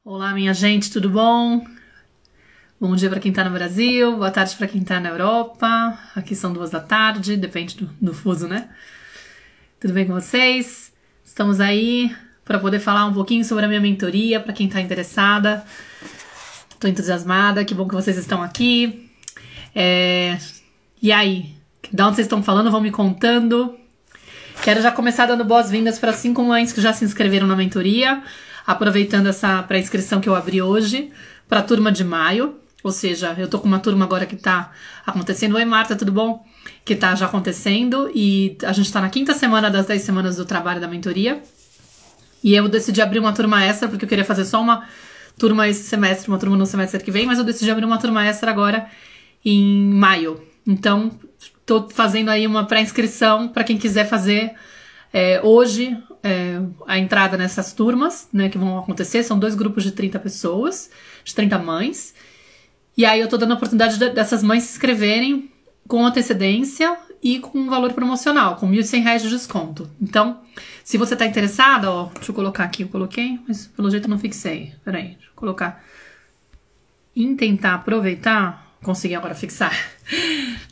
Olá, minha gente, tudo bom? Bom dia para quem tá no Brasil, boa tarde para quem tá na Europa. Aqui são 2 da tarde, depende do fuso, né? Tudo bem com vocês? Estamos aí para poder falar um pouquinho sobre a minha mentoria, para quem tá interessada. Tô entusiasmada, que bom que vocês estão aqui. E aí? De onde vocês estão falando? Vão me contando. Quero já começar dando boas-vindas para 5 mães que já se inscreveram na mentoria, aproveitando essa pré-inscrição que eu abri hoje para a turma de maio. Ou seja, eu tô com uma turma agora que tá acontecendo. Oi, Marta, tudo bom? Que tá já acontecendo e a gente tá na 5ª semana das 10 semanas do trabalho da mentoria. E eu decidi abrir uma turma extra porque eu queria fazer só uma turma esse semestre, uma turma no semestre que vem, mas eu decidi abrir uma turma extra agora em maio. Então, tô fazendo aí uma pré-inscrição para quem quiser fazer hoje a entrada nessas turmas, né, que vão acontecer. São 2 grupos de 30 pessoas, de 30 mães. E aí eu tô dando a oportunidade dessas mães se inscreverem com antecedência e com um valor promocional, com R$1.100 de desconto. Então, se você tá interessada, ó, deixa eu colocar aqui, eu coloquei, mas pelo jeito eu não fixei. Peraí, deixa eu colocar. Em tentar aproveitar, consegui agora fixar.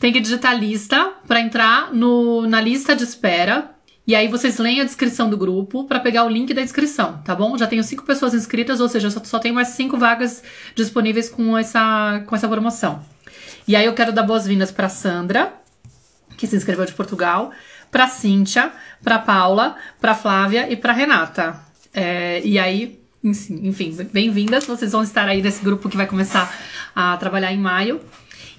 Tem que digitar lista para entrar na lista de espera. E aí vocês leem a descrição do grupo para pegar o link da inscrição, tá bom? Já tenho 5 pessoas inscritas, ou seja, só tenho mais 5 vagas disponíveis com essa promoção. E aí eu quero dar boas-vindas para Sandra, que se inscreveu de Portugal, para Cíntia, para Paula, para Flávia e para Renata. E aí, enfim, bem-vindas. Vocês vão estar aí nesse grupo que vai começar a trabalhar em maio.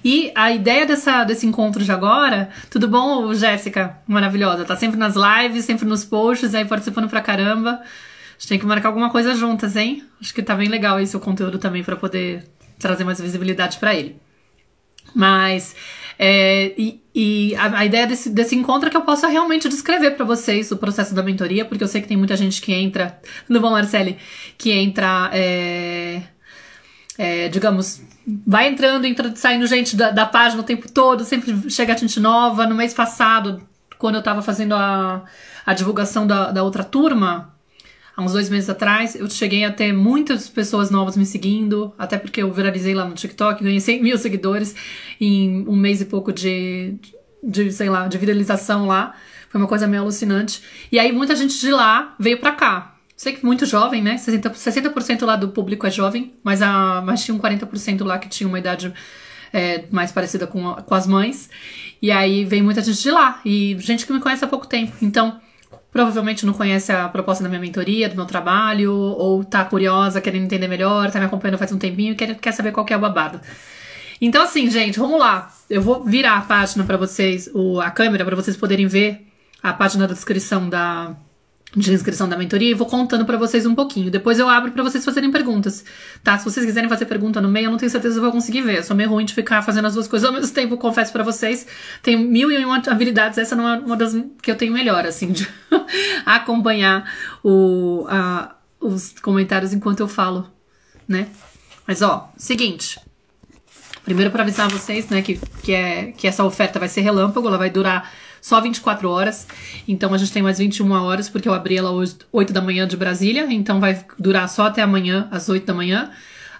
E a ideia desse encontro de agora... Tudo bom, Jéssica? Maravilhosa. Tá sempre nas lives, sempre nos posts, aí participando pra caramba. A gente tem que marcar alguma coisa juntas, hein? Acho que tá bem legal esse o conteúdo também pra poder trazer mais visibilidade pra ele. Mas... a ideia desse encontro é que eu possa realmente descrever pra vocês o processo da mentoria, porque eu sei que tem muita gente que entra... Tudo bom, Marcele? Que entra... digamos, vai entrando saindo gente da página o tempo todo, sempre chega gente nova. No mês passado, quando eu tava fazendo a divulgação da outra turma, há uns 2 meses atrás, eu cheguei a ter muitas pessoas novas me seguindo, até porque eu viralizei lá no TikTok, ganhei 100 mil seguidores em 1 mês e pouco de viralização lá. Foi uma coisa meio alucinante. E aí muita gente de lá veio pra cá. Sei que muito jovem, né? 60% lá do público é jovem, mas tinha um 40% lá que tinha uma idade mais parecida com as mães. E aí vem muita gente de lá, e gente que me conhece há pouco tempo. Então, provavelmente não conhece a proposta da minha mentoria, do meu trabalho, ou tá curiosa, querendo entender melhor, tá me acompanhando faz um tempinho e quer saber qual que é o babado. Então, assim, gente, vamos lá. Eu vou virar a página pra vocês, a câmera, pra vocês poderem ver a página da descrição de inscrição da mentoria, e vou contando pra vocês um pouquinho. Depois eu abro pra vocês fazerem perguntas, tá? Se vocês quiserem fazer pergunta no meio, eu não tenho certeza se eu vou conseguir ver. Eu sou meio ruim de ficar fazendo as 2 coisas ao mesmo tempo, confesso pra vocês. Tenho 1001 habilidades, essa não é uma das que eu tenho melhor, assim, de acompanhar os comentários enquanto eu falo, né? Mas, ó, seguinte. Primeiro pra avisar vocês, né, que essa oferta vai ser relâmpago, ela vai durar só 24 horas, então a gente tem mais 21 horas, porque eu abri ela hoje 8 da manhã de Brasília, então vai durar só até amanhã, às 8 da manhã,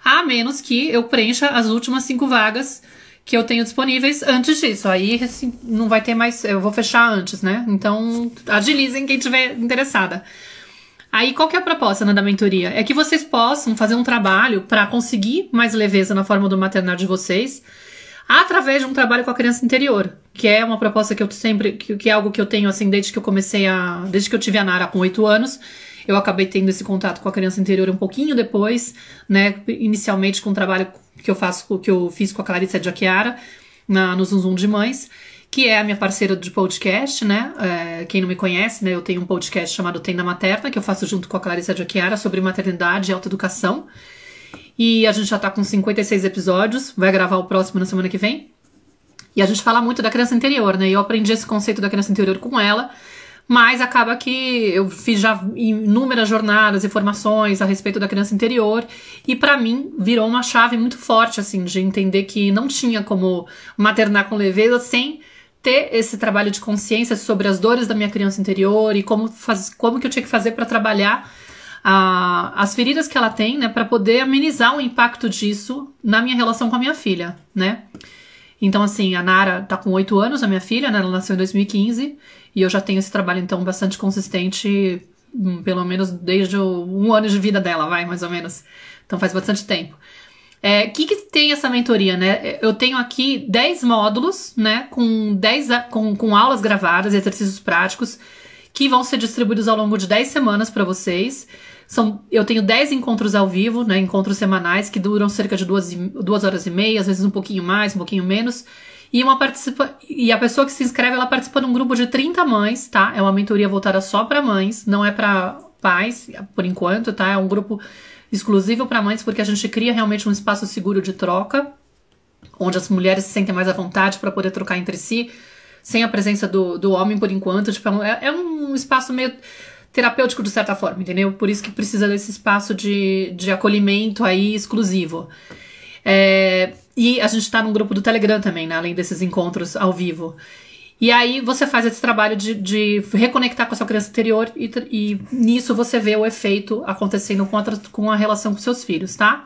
a menos que eu preencha as últimas 5 vagas que eu tenho disponíveis antes disso. Aí assim, não vai ter mais, eu vou fechar antes, né? Então agilizem quem estiver interessada. Aí qual que é a proposta, né, da mentoria? É que vocês possam fazer um trabalho para conseguir mais leveza na forma do maternar de vocês, através de um trabalho com a criança interior, que é uma proposta que eu sempre, que é algo que eu tenho assim desde que eu tive a Nara com 8 anos. Eu acabei tendo esse contato com a criança interior um pouquinho depois, né, inicialmente com o trabalho que eu fiz com a Clarissa de Aquiara, no Zum Zum de Mães, que é a minha parceira de podcast, né, quem não me conhece, né, eu tenho um podcast chamado Tenda Materna, que eu faço junto com a Clarissa de Aquiara sobre maternidade e autoeducação. E a gente já tá com 56 episódios, vai gravar o próximo na semana que vem. E a gente fala muito da criança interior, né? E eu aprendi esse conceito da criança interior com ela, mas acaba que eu fiz já inúmeras jornadas e formações a respeito da criança interior, e pra mim virou uma chave muito forte, assim, de entender que não tinha como maternar com leveza sem ter esse trabalho de consciência sobre as dores da minha criança interior e como que eu tinha que fazer pra trabalhar as feridas que ela tem, né, para poder amenizar o impacto disso na minha relação com a minha filha, né? Então, assim, a Nara tá com 8 anos, a minha filha, né, ela nasceu em 2015, e eu já tenho esse trabalho, então, bastante consistente, pelo menos desde um ano de vida dela, mais ou menos. Então, faz bastante tempo. O que tem essa mentoria, né? Eu tenho aqui 10 módulos, né, com aulas gravadas, exercícios práticos, que vão ser distribuídos ao longo de 10 semanas para vocês. Eu tenho 10 encontros ao vivo, né, encontros semanais, que duram cerca de 2 horas e meia, às vezes um pouquinho mais, um pouquinho menos. E a pessoa que se inscreve, ela participa de um grupo de 30 mães, tá? É uma mentoria voltada só para mães, não é para pais, por enquanto, tá? É um grupo exclusivo para mães, porque a gente cria realmente um espaço seguro de troca, onde as mulheres se sentem mais à vontade para poder trocar entre si, sem a presença do homem por enquanto. Tipo, é um espaço meio terapêutico de certa forma, entendeu? Por isso que precisa desse espaço de acolhimento aí exclusivo. E a gente tá num grupo do Telegram também, né? Além desses encontros ao vivo. E aí você faz esse trabalho de reconectar com a sua criança interior e nisso você vê o efeito acontecendo com a relação com seus filhos, tá?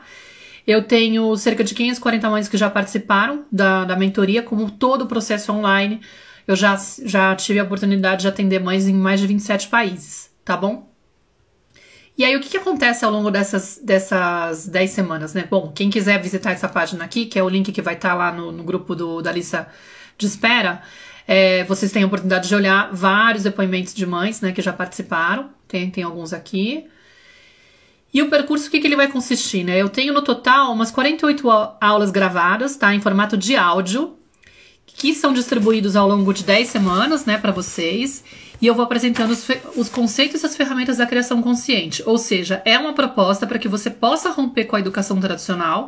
Eu tenho cerca de 540 mães que já participaram da mentoria, como todo o processo online. Eu já tive a oportunidade de atender mães em mais de 27 países, tá bom? E aí, o que acontece ao longo dessas 10 semanas, né? Bom, quem quiser visitar essa página aqui, que é o link que vai estar lá no grupo da lista de espera, vocês têm a oportunidade de olhar vários depoimentos de mães, né, que já participaram. Tem alguns aqui. E o percurso, o que ele vai consistir, né? Eu tenho no total umas 48 aulas gravadas, tá? Em formato de áudio, que são distribuídos ao longo de 10 semanas, né, para vocês. E eu vou apresentando os conceitos e as ferramentas da criação consciente. Ou seja, é uma proposta para que você possa romper com a educação tradicional,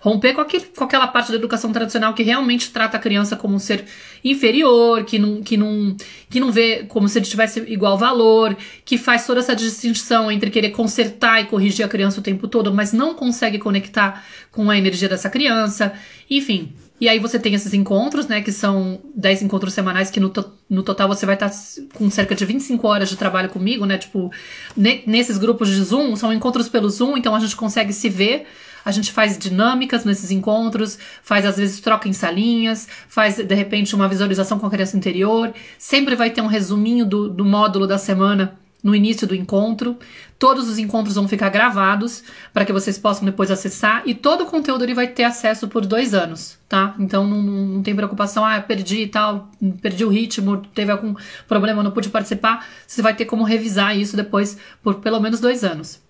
romper com aquela parte da educação tradicional que realmente trata a criança como um ser inferior, que não vê como se ele tivesse igual valor, que faz toda essa distinção entre querer consertar e corrigir a criança o tempo todo, mas não consegue conectar com a energia dessa criança, enfim. E aí você tem esses encontros, né, que são 10 encontros semanais, que no total você vai estar com cerca de 25 horas de trabalho comigo, né, tipo, nesses grupos de Zoom, são encontros pelo Zoom, então a gente consegue se ver, a gente faz dinâmicas nesses encontros, faz às vezes troca em salinhas, faz de repente uma visualização com a criança interior, sempre vai ter um resuminho do módulo da semana no início do encontro. Todos os encontros vão ficar gravados para que vocês possam depois acessar, e todo o conteúdo ele vai ter acesso por 2 anos, tá? Então não tem preocupação, perdi e tal, perdi o ritmo, teve algum problema, não pude participar. Você vai ter como revisar isso depois por pelo menos 2 anos.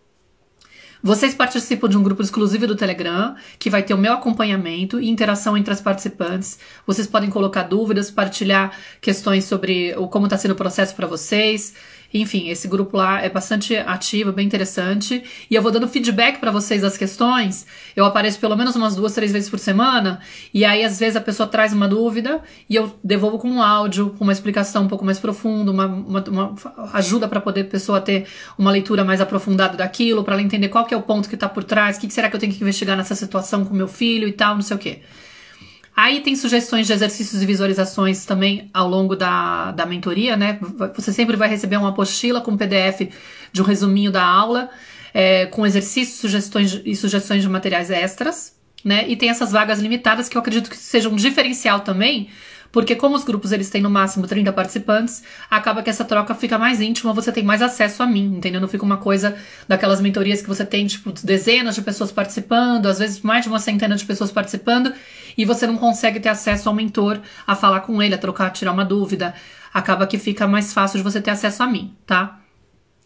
Vocês participam de um grupo exclusivo do Telegram, que vai ter o meu acompanhamento e interação entre as participantes. Vocês podem colocar dúvidas, partilhar questões sobre como está sendo o processo para vocês. Enfim, esse grupo lá é bastante ativo, bem interessante. E eu vou dando feedback para vocês das questões. Eu apareço pelo menos umas 2, 3 vezes por semana. E aí, às vezes, a pessoa traz uma dúvida e eu devolvo com um áudio, com uma explicação um pouco mais profunda, uma ajuda para poder a pessoa ter uma leitura mais aprofundada daquilo, para ela entender qual que é o ponto que está por trás, o que será que eu tenho que investigar nessa situação com meu filho e tal, não sei o quê. Aí tem sugestões de exercícios e visualizações também ao longo da mentoria, né? Você sempre vai receber uma apostila com PDF de um resuminho da aula, com exercícios, sugestões de materiais extras, né? E tem essas vagas limitadas que eu acredito que sejam um diferencial também, porque como os grupos eles têm no máximo 30 participantes, acaba que essa troca fica mais íntima, você tem mais acesso a mim, entendeu? Não fica uma coisa daquelas mentorias que você tem, tipo, dezenas de pessoas participando, às vezes mais de uma centena de pessoas participando, e você não consegue ter acesso ao mentor, a falar com ele, a trocar, a tirar uma dúvida. Acaba que fica mais fácil de você ter acesso a mim, tá?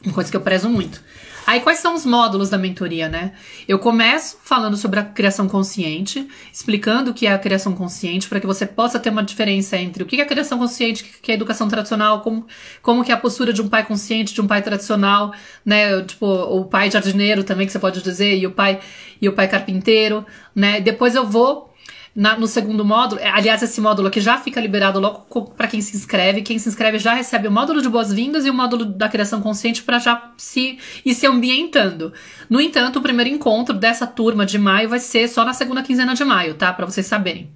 Uma coisa que eu prezo muito. Aí, quais são os módulos da mentoria, né? Eu começo falando sobre a criação consciente, explicando o que é a criação consciente, para que você possa ter uma diferença entre o que é a criação consciente, o que é a educação tradicional, como que é a postura de um pai consciente, de um pai tradicional, né? Tipo, o pai jardineiro também, que você pode dizer, e o pai carpinteiro, né? Depois eu vou no segundo módulo, aliás, esse módulo aqui já fica liberado logo para quem se inscreve. Quem se inscreve já recebe o módulo de boas-vindas e o módulo da criação consciente para já se ambientando. No entanto, o primeiro encontro dessa turma de maio vai ser só na segunda quinzena de maio, tá? Para vocês saberem.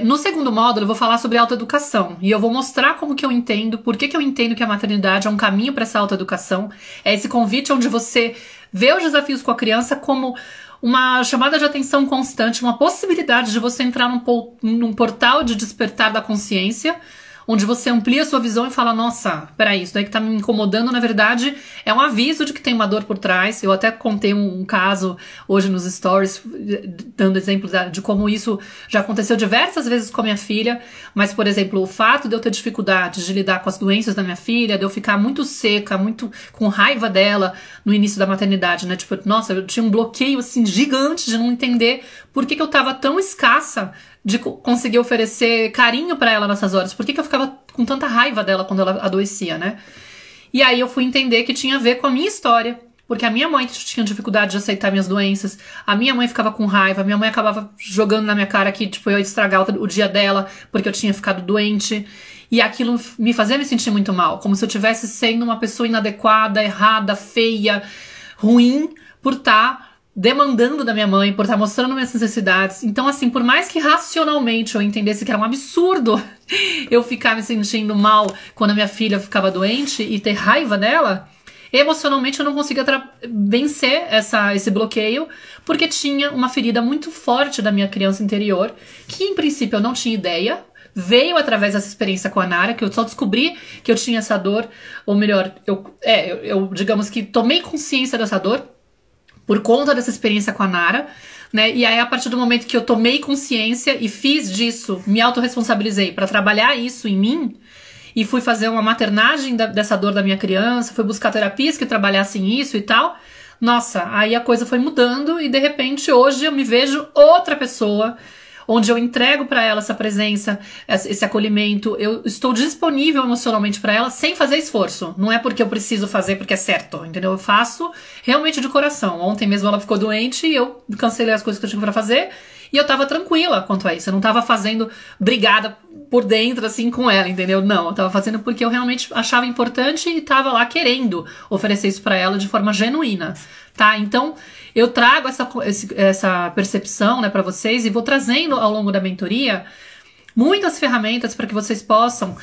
No segundo módulo eu vou falar sobre autoeducação e eu vou mostrar como que eu entendo, por que eu entendo que a maternidade é um caminho para essa autoeducação. É esse convite onde você vê os desafios com a criança como uma chamada de atenção constante, uma possibilidade de você entrar num portal de despertar da consciência, onde você amplia a sua visão e fala, nossa, peraí, isso daí que tá me incomodando, na verdade, é um aviso de que tem uma dor por trás. Eu até contei um caso hoje nos stories, dando exemplo de como isso já aconteceu diversas vezes com a minha filha, mas, por exemplo, o fato de eu ter dificuldade de lidar com as doenças da minha filha, de eu ficar muito seca, muito com raiva dela no início da maternidade, né? Tipo, nossa, eu tinha um bloqueio, assim, gigante de não entender por que eu tava tão escassa de conseguir oferecer carinho pra ela nessas horas. Por que eu ficava com tanta raiva dela quando ela adoecia, né? E aí eu fui entender que tinha a ver com a minha história, porque a minha mãe tinha dificuldade de aceitar minhas doenças, a minha mãe ficava com raiva, a minha mãe acabava jogando na minha cara que, tipo, eu ia estragar o dia dela porque eu tinha ficado doente, e aquilo me fazia me sentir muito mal, como se eu estivesse sendo uma pessoa inadequada, errada, feia, ruim, por estar demandando da minha mãe, por estar mostrando minhas necessidades. Então, assim, por mais que racionalmente eu entendesse que era um absurdo eu ficar me sentindo mal quando a minha filha ficava doente e ter raiva dela, emocionalmente eu não conseguia vencer esse bloqueio, porque tinha uma ferida muito forte da minha criança interior, que em princípio eu não tinha ideia, veio através dessa experiência com a Nara, que eu só descobri que eu tinha essa dor, ou melhor, eu digamos que tomei consciência dessa dor por conta dessa experiência com a Nara, né? E aí, a partir do momento que eu tomei consciência e fiz disso, me autorresponsabilizei para trabalhar isso em mim, e fui fazer uma maternagem dessa dor da minha criança, fui buscar terapias que trabalhassem isso e tal, nossa, aí a coisa foi mudando e de repente hoje eu me vejo outra pessoa, onde eu entrego para ela essa presença, esse acolhimento, eu estou disponível emocionalmente para ela sem fazer esforço. Não é porque eu preciso fazer porque é certo, entendeu? Eu faço realmente de coração. Ontem mesmo ela ficou doente e eu cancelei as coisas que eu tinha para fazer e eu tava tranquila quanto a isso. Eu não tava fazendo brigada por dentro assim com ela, entendeu? Não, eu tava fazendo porque eu realmente achava importante e tava lá querendo oferecer isso para ela de forma genuína, tá? Então, eu trago essa percepção, né, para vocês e vou trazendo ao longo da mentoria muitas ferramentas para que vocês possam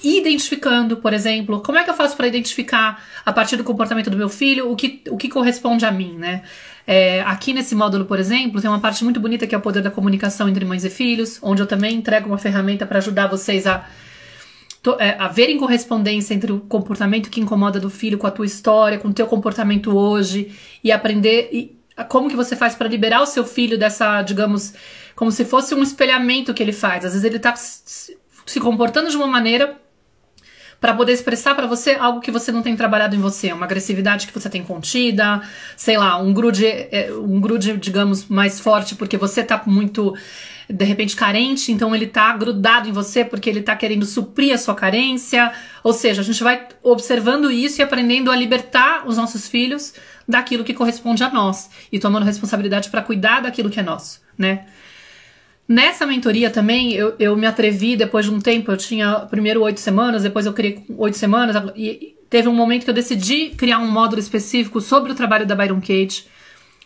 ir identificando, por exemplo, como é que eu faço para identificar a partir do comportamento do meu filho o que corresponde a mim, né? Aqui nesse módulo, por exemplo, tem uma parte muito bonita que é o poder da comunicação entre mães e filhos, onde eu também entrego uma ferramenta para ajudar vocês a verem correspondência entre o comportamento que incomoda do filho com a tua história, com o teu comportamento hoje, e aprender como que você faz para liberar o seu filho dessa, digamos, como se fosse um espelhamento que ele faz. Às vezes ele tá se comportando de uma maneira para poder expressar para você algo que você não tem trabalhado em você, uma agressividade que você tem contida, sei lá, um grude, digamos, mais forte porque você tá muito, de repente, carente, então ele tá grudado em você porque ele tá querendo suprir a sua carência. Ou seja, a gente vai observando isso e aprendendo a libertar os nossos filhos daquilo que corresponde a nós e tomando responsabilidade para cuidar daquilo que é nosso, né? Nessa mentoria também, eu me atrevi, depois de um tempo, eu tinha primeiro 8 semanas, depois eu criei 8 semanas, e teve um momento que eu decidi criar um módulo específico sobre o trabalho da Byron Katie,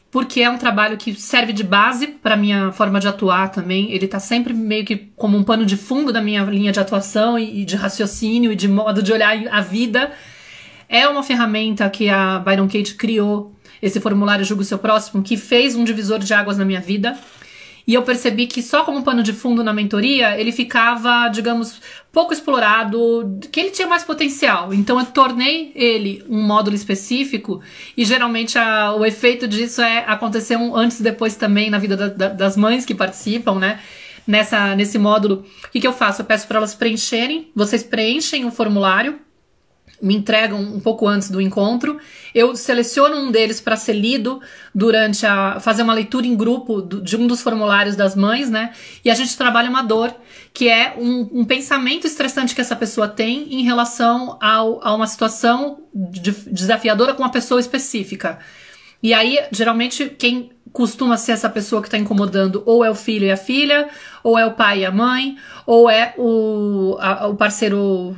porque é um trabalho que serve de base para minha forma de atuar também. Ele tá sempre meio que como um pano de fundo da minha linha de atuação e de raciocínio e de modo de olhar a vida. É uma ferramenta que a Byron Katie criou, esse formulário Julgue o Seu Próximo, que fez um divisor de águas na minha vida. E eu percebi que só como pano de fundo na mentoria, ele ficava, digamos, pouco explorado, que ele tinha mais potencial. Então eu tornei ele um módulo específico e geralmente o efeito disso acontecer antes e depois também na vida das mães que participam, né? Nesse módulo, o que eu faço? Eu peço para elas preencherem, vocês preenchem o formulário, me entregam um pouco antes do encontro, eu seleciono um deles para ser lido durante fazer uma leitura em grupo de um dos formulários das mães, né? E a gente trabalha uma dor, que é um pensamento estressante que essa pessoa tem em relação a uma situação desafiadora com uma pessoa específica. E aí, geralmente, quem costuma ser essa pessoa que está incomodando ou é o filho e a filha, ou é o pai e a mãe, ou é o parceiro,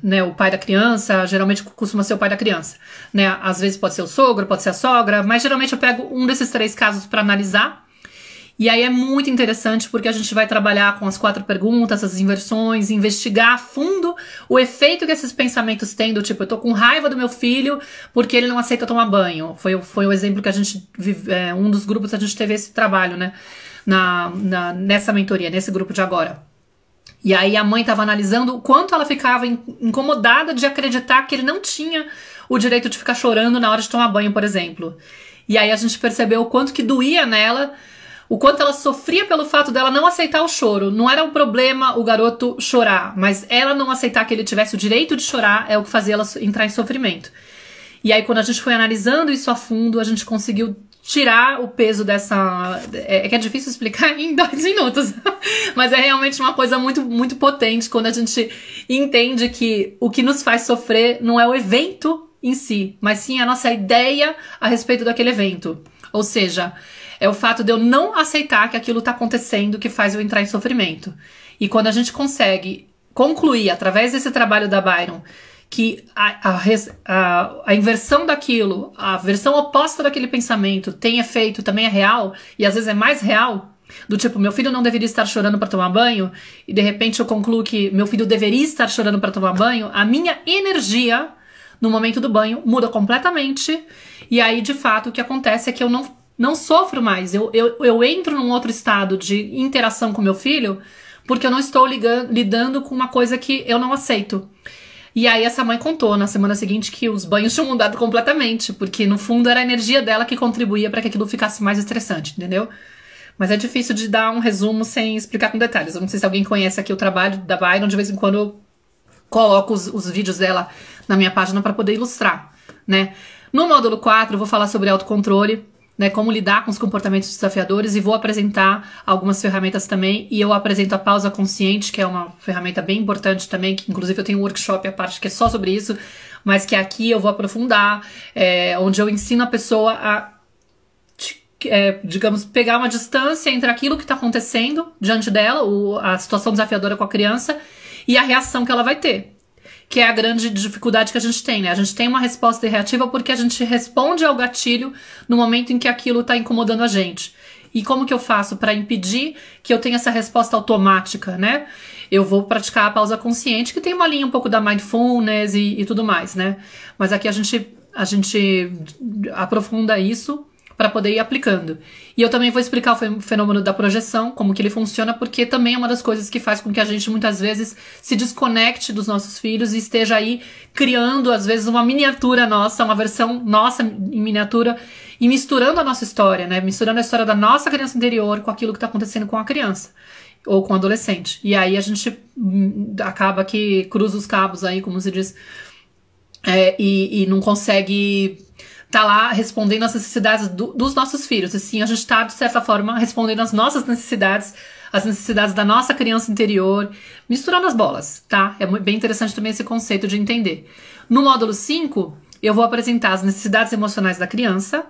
né, o pai da criança. Geralmente costuma ser o pai da criança, né? Às vezes pode ser o sogro, pode ser a sogra, mas geralmente eu pego um desses 3 casos para analisar E aí é muito interessante porque a gente vai trabalhar com as 4 perguntas, as inversões, investigar a fundo o efeito que esses pensamentos têm, do tipo, eu tô com raiva do meu filho porque ele não aceita tomar banho. Foi o exemplo que a gente, um dos grupos a gente teve esse trabalho, né, nessa mentoria, nesse grupo de agora. E aí a mãe estava analisando o quanto ela ficava incomodada de acreditar que ele não tinha o direito de ficar chorando na hora de tomar banho, por exemplo. E aí a gente percebeu o quanto que doía nela, o quanto ela sofria pelo fato dela não aceitar o choro. Não era um problema o garoto chorar, mas ela não aceitar que ele tivesse o direito de chorar é o que fazia ela entrar em sofrimento. E aí quando a gente foi analisando isso a fundo, a gente conseguiu tirar o peso dessa... É que é difícil explicar em 2 minutos, mas é realmente uma coisa muito, muito potente quando a gente entende que o que nos faz sofrer não é o evento em si, mas sim a nossa ideia a respeito daquele evento. Ou seja, é o fato de eu não aceitar que aquilo está acontecendo que faz eu entrar em sofrimento. E quando a gente consegue concluir, através desse trabalho da Byron, que a inversão daquilo, a versão oposta daquele pensamento tem efeito, também é real, e às vezes é mais real, do tipo, meu filho não deveria estar chorando para tomar banho, e de repente eu concluo que meu filho deveria estar chorando para tomar banho, a minha energia no momento do banho muda completamente, e aí de fato o que acontece é que eu não sofro mais, eu entro num outro estado de interação com meu filho, porque eu não estou lidando com uma coisa que eu não aceito. E aí essa mãe contou na semana seguinte que os banhos tinham mudado completamente, porque no fundo era a energia dela que contribuía para que aquilo ficasse mais estressante, entendeu? Mas é difícil de dar um resumo sem explicar com detalhes. Eu não sei se alguém conhece aqui o trabalho da Byron, de vez em quando eu coloco os vídeos dela na minha página para poder ilustrar, né? No módulo 4 eu vou falar sobre autocontrole, né, como lidar com os comportamentos desafiadores, e vou apresentar algumas ferramentas também, e eu apresento a pausa consciente, que é uma ferramenta bem importante também, que inclusive eu tenho um workshop à parte que é só sobre isso, mas que aqui eu vou aprofundar, onde eu ensino a pessoa a, digamos, pegar uma distância entre aquilo que está acontecendo diante dela, a situação desafiadora com a criança, e a reação que ela vai ter. Que é a grande dificuldade que a gente tem, né? A gente tem uma resposta reativa porque a gente responde ao gatilho no momento em que aquilo tá incomodando a gente. E como que eu faço para impedir que eu tenha essa resposta automática, né? Eu vou praticar a pausa consciente, que tem uma linha um pouco da mindfulness e tudo mais, né? Mas aqui a gente aprofunda isso para poder ir aplicando. E eu também vou explicar o fenômeno da projeção, como que ele funciona, porque também é uma das coisas que faz com que a gente muitas vezes se desconecte dos nossos filhos e esteja aí criando, às vezes, uma miniatura nossa, uma versão nossa em miniatura, e misturando a nossa história, né? Misturando a história da nossa criança interior com aquilo que está acontecendo com a criança ou com o adolescente. E aí a gente acaba que cruza os cabos aí, como se diz, e não consegue tá lá respondendo às necessidades dos nossos filhos. Assim, a gente tá, de certa forma, respondendo às nossas necessidades, as necessidades da nossa criança interior, misturando as bolas, tá? É bem interessante também esse conceito de entender. No módulo 5, eu vou apresentar as necessidades emocionais da criança,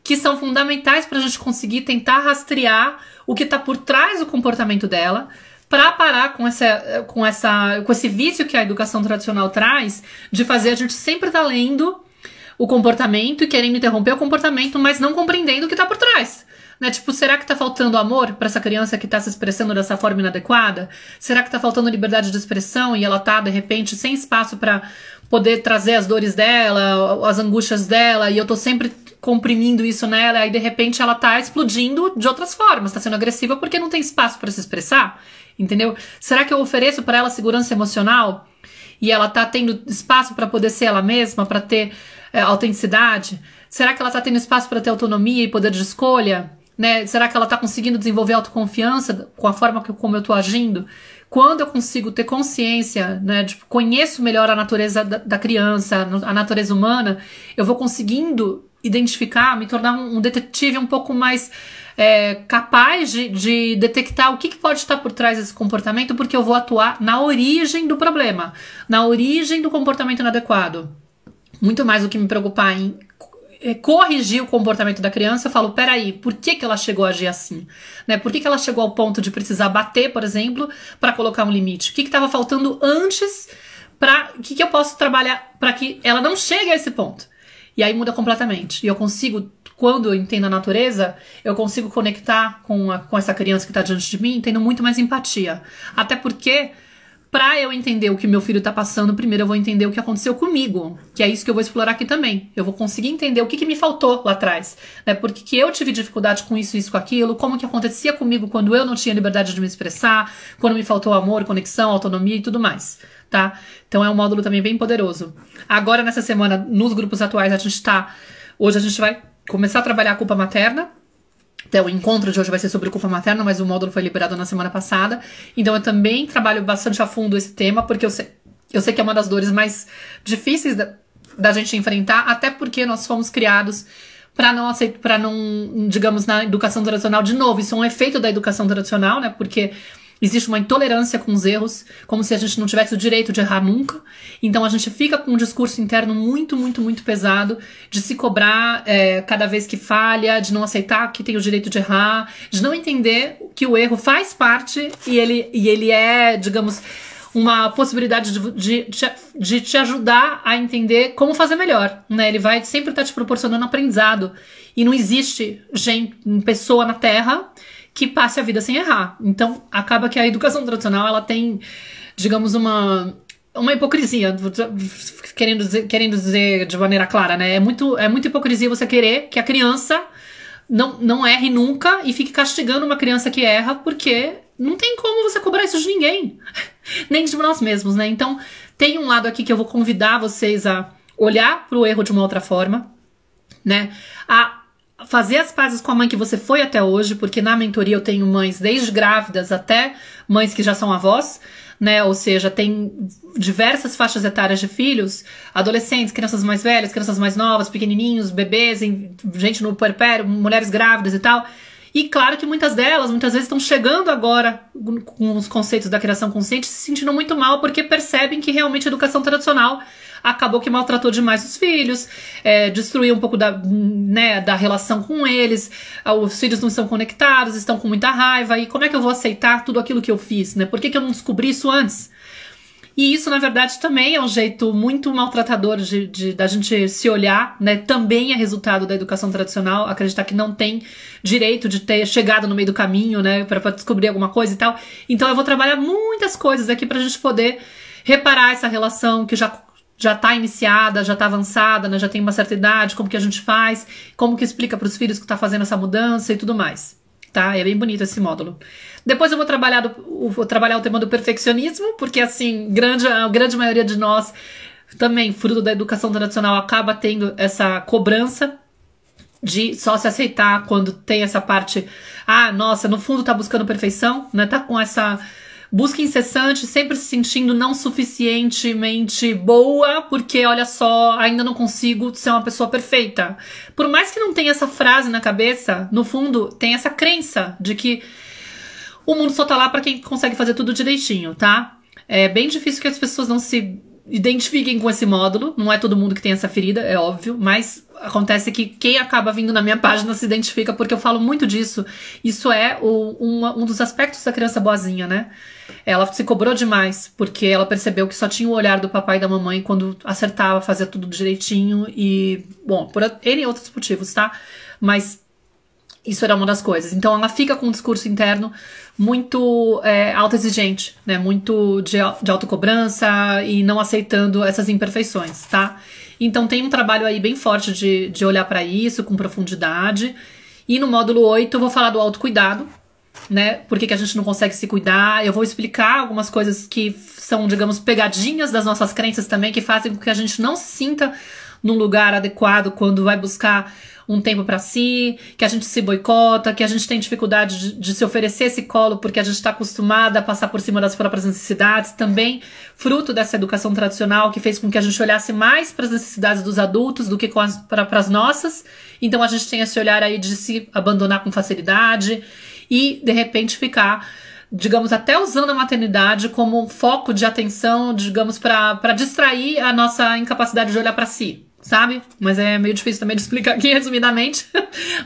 que são fundamentais para a gente conseguir tentar rastrear o que tá por trás do comportamento dela, para parar com esse vício que a educação tradicional traz, de fazer a gente sempre estar lendo o comportamento e querendo interromper o comportamento, mas não compreendendo o que tá por trás. Né? Tipo, será que tá faltando amor para essa criança que tá se expressando dessa forma inadequada? Será que tá faltando liberdade de expressão e ela tá, de repente, sem espaço para poder trazer as dores dela, as angústias dela, e eu tô sempre comprimindo isso nela, e de repente ela tá explodindo de outras formas, tá sendo agressiva porque não tem espaço para se expressar, entendeu? Será que eu ofereço para ela segurança emocional e ela tá tendo espaço para poder ser ela mesma, para ter autenticidade? Será que ela tá tendo espaço para ter autonomia e poder de escolha? Né? Será que ela tá conseguindo desenvolver autoconfiança com a forma como eu tô agindo? Quando eu consigo ter consciência, né, conheço melhor a natureza da criança, a natureza humana, eu vou conseguindo identificar, me tornar um detetive um pouco mais capaz de detectar o que pode estar por trás desse comportamento, porque eu vou atuar na origem do problema, na origem do comportamento inadequado. Muito mais do que me preocupar em corrigir o comportamento da criança, eu falo, peraí, por que ela chegou a agir assim? Né? Por que ela chegou ao ponto de precisar bater, por exemplo, para colocar um limite? O que estava faltando antes? O que eu posso trabalhar para que ela não chegue a esse ponto? E aí muda completamente. E eu consigo, quando eu entendo a natureza, eu consigo conectar com essa criança que está diante de mim, tendo muito mais empatia. Até porque, pra eu entender o que meu filho tá passando, primeiro eu vou entender o que aconteceu comigo. Que é isso que eu vou explorar aqui também. Eu vou conseguir entender o que me faltou lá atrás. Né? Porque que eu tive dificuldade com isso, com aquilo. Como que acontecia comigo quando eu não tinha liberdade de me expressar. Quando me faltou amor, conexão, autonomia e tudo mais. Tá? Então é um módulo também bem poderoso. Agora, nessa semana, nos grupos atuais, hoje a gente vai começar a trabalhar a culpa materna. Então, o encontro de hoje vai ser sobre culpa materna, mas o módulo foi liberado na semana passada. Então, eu também trabalho bastante a fundo esse tema, porque eu sei que é uma das dores mais difíceis da gente enfrentar, até porque nós fomos criados para não, digamos, na educação tradicional, de novo, isso é um efeito da educação tradicional, né? Porque existe uma intolerância com os erros, como se a gente não tivesse o direito de errar nunca. Então a gente fica com um discurso interno muito, muito, muito pesado de se cobrar cada vez que falha, de não aceitar que tem o direito de errar, de não entender que o erro faz parte e ele é, digamos, uma possibilidade de te ajudar a entender como fazer melhor, né? Ele vai sempre estar te proporcionando aprendizado. E não existe pessoa na Terra que passe a vida sem errar. Então, acaba que a educação tradicional, ela tem, digamos, uma hipocrisia, querendo dizer de maneira clara, né? É muito hipocrisia você querer que a criança não erre nunca e fique castigando uma criança que erra, porque não tem como você cobrar isso de ninguém, nem de nós mesmos, né? Então, tem um lado aqui que eu vou convidar vocês a olhar para o erro de uma outra forma, né? A fazer as pazes com a mãe que você foi até hoje, porque na mentoria eu tenho mães desde grávidas até mães que já são avós, né? Ou seja, tem diversas faixas etárias de filhos, adolescentes, crianças mais velhas, crianças mais novas, pequenininhos, bebês, gente no puerpério, mulheres grávidas e tal. E claro que muitas vezes estão chegando agora com os conceitos da criação consciente, se sentindo muito mal porque percebem que realmente a educação tradicional acabou que maltratou demais os filhos, destruiu um pouco da relação com eles, os filhos não estão conectados, estão com muita raiva, e como é que eu vou aceitar tudo aquilo que eu fiz, né? Por que eu não descobri isso antes? E isso, na verdade, também é um jeito muito maltratador da gente se olhar, né? Também é resultado da educação tradicional, acreditar que não tem direito de ter chegado no meio do caminho, né? Para descobrir alguma coisa e tal. Então eu vou trabalhar muitas coisas aqui pra gente poder reparar essa relação que já tá iniciada, já tá avançada, né? Já tem uma certa idade, como que a gente faz, como que explica pros filhos que tá fazendo essa mudança e tudo mais, tá? É bem bonito esse módulo. Depois eu vou trabalhar o tema do perfeccionismo, porque assim, a grande maioria de nós, também fruto da educação tradicional, acaba tendo essa cobrança de só se aceitar quando tem essa parte, nossa, no fundo tá buscando perfeição, né? Tá com essa busca incessante, sempre se sentindo não suficientemente boa, porque, olha só, ainda não consigo ser uma pessoa perfeita. Por mais que não tenha essa frase na cabeça, no fundo, tem essa crença de que o mundo só tá lá pra quem consegue fazer tudo direitinho, tá? É bem difícil que as pessoas não se identifiquem com esse módulo, não é todo mundo que tem essa ferida, é óbvio, mas acontece que quem acaba vindo na minha página se identifica, porque eu falo muito disso. Isso é um dos aspectos da criança boazinha, né? Ela se cobrou demais, porque ela percebeu que só tinha o olhar do papai e da mamãe quando acertava, fazia tudo direitinho e, bom, por N outros motivos, tá? Mas isso era uma das coisas. Então ela fica com um discurso interno muito autoexigente, né? Muito de autocobrança e não aceitando essas imperfeições, tá? Então tem um trabalho aí bem forte de olhar para isso com profundidade. E no módulo 8 eu vou falar do autocuidado, né? Por que a gente não consegue se cuidar. Eu vou explicar algumas coisas que são, digamos, pegadinhas das nossas crenças também, que fazem com que a gente não se sinta num lugar adequado quando vai buscar um tempo pra si, que a gente se boicota, que a gente tem dificuldade de se oferecer esse colo porque a gente está acostumada a passar por cima das próprias necessidades, também fruto dessa educação tradicional que fez com que a gente olhasse mais para as necessidades dos adultos do que para as nossas. Então a gente tem esse olhar aí de se abandonar com facilidade e de repente ficar, digamos, até usando a maternidade como foco de atenção, digamos, para distrair a nossa incapacidade de olhar para si, sabe? Mas é meio difícil também de explicar aqui resumidamente.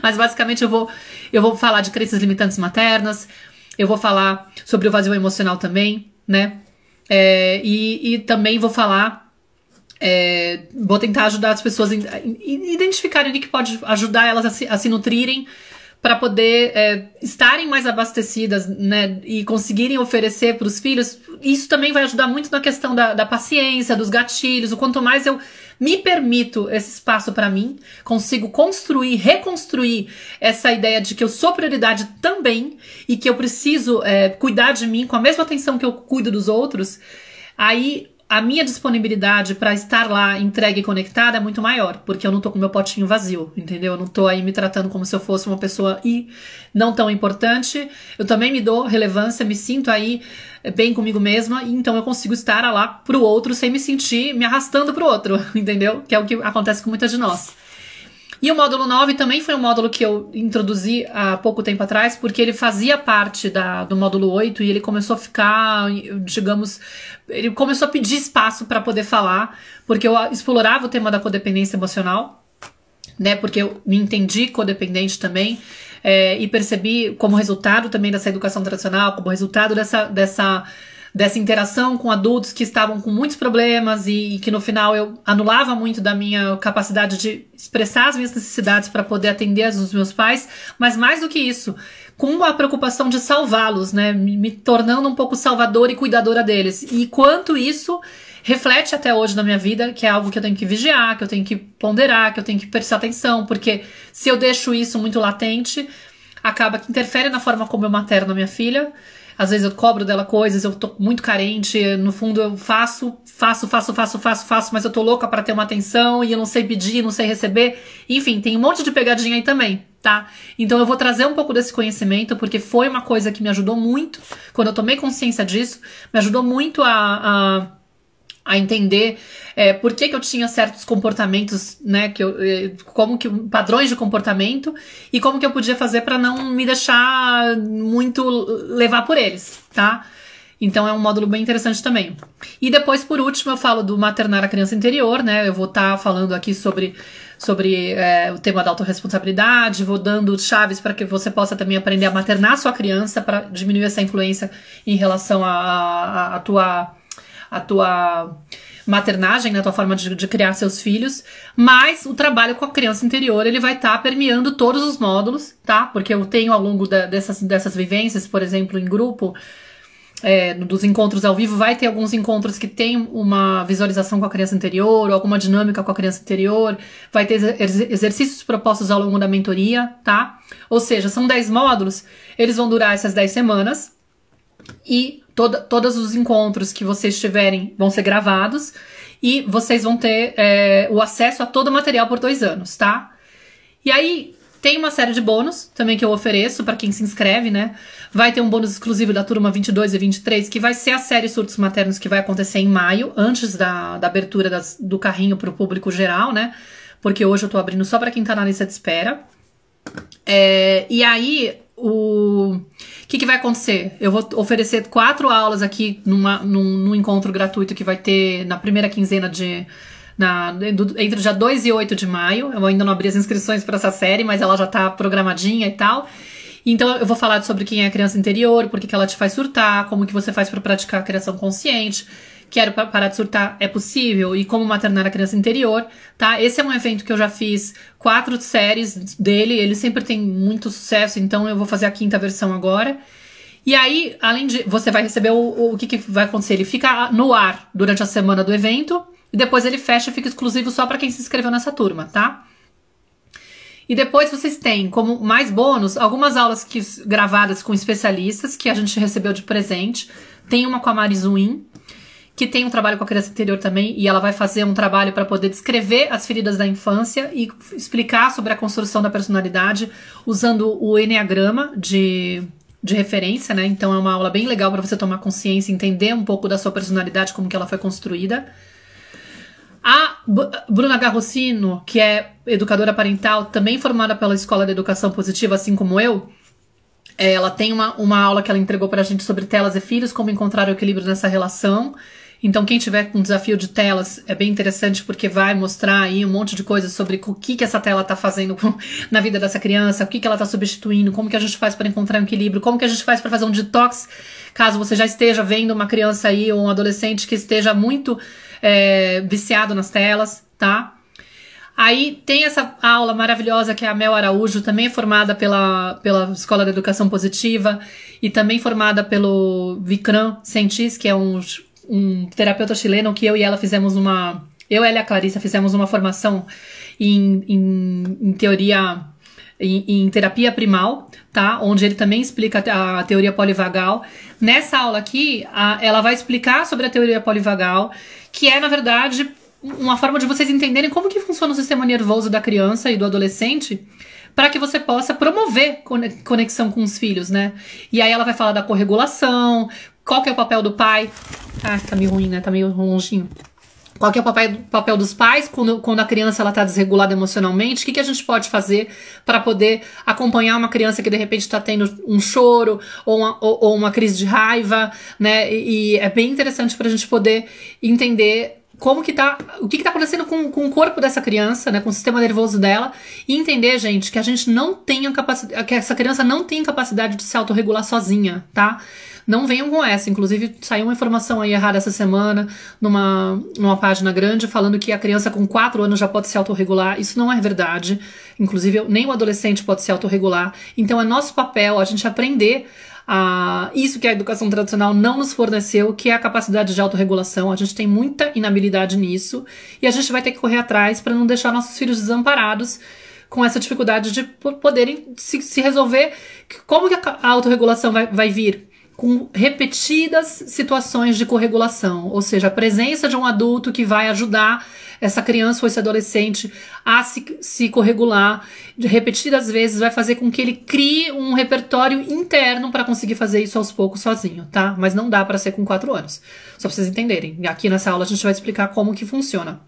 Mas basicamente eu vou falar de crenças limitantes maternas, eu vou falar sobre o vazio emocional também, né? E também vou falar Vou tentar ajudar as pessoas a identificarem o que pode ajudar elas a se nutrirem para poder estarem mais abastecidas, né, e conseguirem oferecer para os filhos. Isso também vai ajudar muito na questão da paciência, dos gatilhos. O quanto mais eu me permito esse espaço para mim, consigo construir, reconstruir essa ideia de que eu sou prioridade também e que eu preciso cuidar de mim com a mesma atenção que eu cuido dos outros, aí a minha disponibilidade para estar lá entregue e conectada é muito maior, porque eu não tô com meu potinho vazio, entendeu? Eu não tô aí me tratando como se eu fosse uma pessoa não tão importante. Eu também me dou relevância, me sinto aí bem comigo mesma, e então eu consigo estar lá pro outro sem me sentir me arrastando pro outro, entendeu? Que é o que acontece com muitas de nós. E o módulo 9 também foi um módulo que eu introduzi há pouco tempo atrás, porque ele fazia parte do módulo 8 e ele começou a ficar, digamos, ele começou a pedir espaço para poder falar, porque eu explorava o tema da codependência emocional, né? Porque eu me entendi codependente também, e percebi como resultado também dessa educação tradicional, como resultado dessa interação com adultos que estavam com muitos problemas e que no final eu anulava muito da minha capacidade de expressar as minhas necessidades para poder atender os meus pais, mas mais do que isso, com a preocupação de salvá-los, né, me tornando um pouco salvadora e cuidadora deles. E quanto isso reflete até hoje na minha vida, que é algo que eu tenho que vigiar, que eu tenho que ponderar, que eu tenho que prestar atenção, porque se eu deixo isso muito latente, acaba que interfere na forma como eu materno a minha filha. Às vezes eu cobro dela coisas, eu tô muito carente, no fundo eu faço, mas eu tô louca para ter uma atenção e eu não sei pedir, não sei receber. Enfim, tem um monte de pegadinha aí também, tá? Então eu vou trazer um pouco desse conhecimento, porque foi uma coisa que me ajudou muito, quando eu tomei consciência disso, me ajudou muito a entender por que eu tinha certos comportamentos, né, padrões de comportamento, e como que eu podia fazer para não me deixar muito levar por eles, tá? Então é um módulo bem interessante também. E depois, por último, eu falo do maternar a criança interior, né? Eu vou estar falando aqui sobre o tema da autorresponsabilidade, vou dando chaves para que você possa também aprender a maternar a sua criança, para diminuir essa influência em relação à tua maternagem, na tua forma de criar seus filhos. Mas o trabalho com a criança interior, ele vai estar permeando todos os módulos, tá? Porque eu tenho ao longo dessas vivências, por exemplo, em grupo, dos encontros ao vivo, vai ter alguns encontros que tem uma visualização com a criança interior, ou alguma dinâmica com a criança interior, vai ter exercícios propostos ao longo da mentoria, tá? Ou seja, são 10 módulos, eles vão durar essas 10 semanas, e todos os encontros que vocês tiverem vão ser gravados, e vocês vão ter o acesso a todo o material por 2 anos, tá? E aí tem uma série de bônus também que eu ofereço para quem se inscreve, né? Vai ter um bônus exclusivo da turma 22 e 23, que vai ser a série Surtos Maternos, que vai acontecer em maio, antes da abertura do carrinho para o público geral, né? Porque hoje eu tô abrindo só para quem tá na lista de espera. E aí, o que vai acontecer? Eu vou oferecer 4 aulas aqui num encontro gratuito que vai ter na primeira quinzena entre o dia 2 e 8 de maio. Eu ainda não abri as inscrições para essa série, mas ela já tá programadinha e tal. Então eu vou falar sobre quem é a criança interior, por que ela te faz surtar, como que você faz para praticar a criação consciente. Quero parar de surtar, é possível? E como maternar a criança interior, tá? Esse é um evento que eu já fiz 4 séries dele, ele sempre tem muito sucesso, então eu vou fazer a 5ª versão agora. E aí, além de... você vai receber o que vai acontecer? Ele fica no ar durante a semana do evento, e depois ele fecha e fica exclusivo só para quem se inscreveu nessa turma, tá? E depois vocês têm, como mais bônus, algumas aulas gravadas com especialistas, que a gente recebeu de presente. Tem uma com a Mari Zuin, que tem um trabalho com a criança interior também, e ela vai fazer um trabalho para poder descrever as feridas da infância e explicar sobre a construção da personalidade usando o Eneagrama de referência, né? Então é uma aula bem legal para você tomar consciência, entender um pouco da sua personalidade, como que ela foi construída. A Bruna Garrocino, que é educadora parental, também formada pela Escola de Educação Positiva, assim como eu, ela tem uma aula que ela entregou pra gente sobre telas e filhos, como encontrar o equilíbrio nessa relação. Então quem tiver com desafio de telas é bem interessante, porque vai mostrar aí um monte de coisas sobre o que essa tela tá fazendo na vida dessa criança, o que ela tá substituindo, como que a gente faz para encontrar um equilíbrio, como que a gente faz para fazer um detox, caso você já esteja vendo uma criança aí ou um adolescente que esteja muito viciado nas telas, tá? Aí tem essa aula maravilhosa que é a Mel Araújo, também formada pela Escola da Educação Positiva e também formada pelo Vikram Sentis, que é um terapeuta chileno, que eu e ela fizemos eu e a Clarissa fizemos uma formação em teoria, em terapia primal, tá? Onde ele também explica a teoria polivagal. Nessa aula aqui, ela vai explicar sobre a teoria polivagal, que é, na verdade, uma forma de vocês entenderem como que funciona o sistema nervoso da criança e do adolescente, para que você possa promover conexão com os filhos, né? E aí ela vai falar da corregulação, qual que é o papel do pai. Ah, tá meio ruim, né? Tá meio longinho. Qual que é o papel dos pais quando a criança ela tá desregulada emocionalmente? O que a gente pode fazer para poder acompanhar uma criança que de repente está tendo um choro ou uma crise de raiva, né? E é bem interessante para a gente poder entender o que tá acontecendo com o corpo dessa criança, né, com o sistema nervoso dela, e entender, gente, que a gente não tem que essa criança não tem capacidade de se autorregular sozinha, tá? Não venham com essa. Inclusive, saiu uma informação aí errada essa semana numa página grande falando que a criança com 4 anos já pode se autorregular. Isso não é verdade. Inclusive, nem o adolescente pode se autorregular. Então, é nosso papel a gente aprender isso que a educação tradicional não nos forneceu, que é a capacidade de autorregulação. A gente tem muita inabilidade nisso e a gente vai ter que correr atrás para não deixar nossos filhos desamparados com essa dificuldade de poderem se resolver. Como que a autorregulação vai vir? Com repetidas situações de corregulação, ou seja, a presença de um adulto que vai ajudar essa criança ou esse adolescente a se corregular de repetidas vezes, vai fazer com que ele crie um repertório interno para conseguir fazer isso aos poucos sozinho, tá? Mas não dá para ser com 4 anos, só para vocês entenderem. Aqui nessa aula a gente vai explicar como que funciona.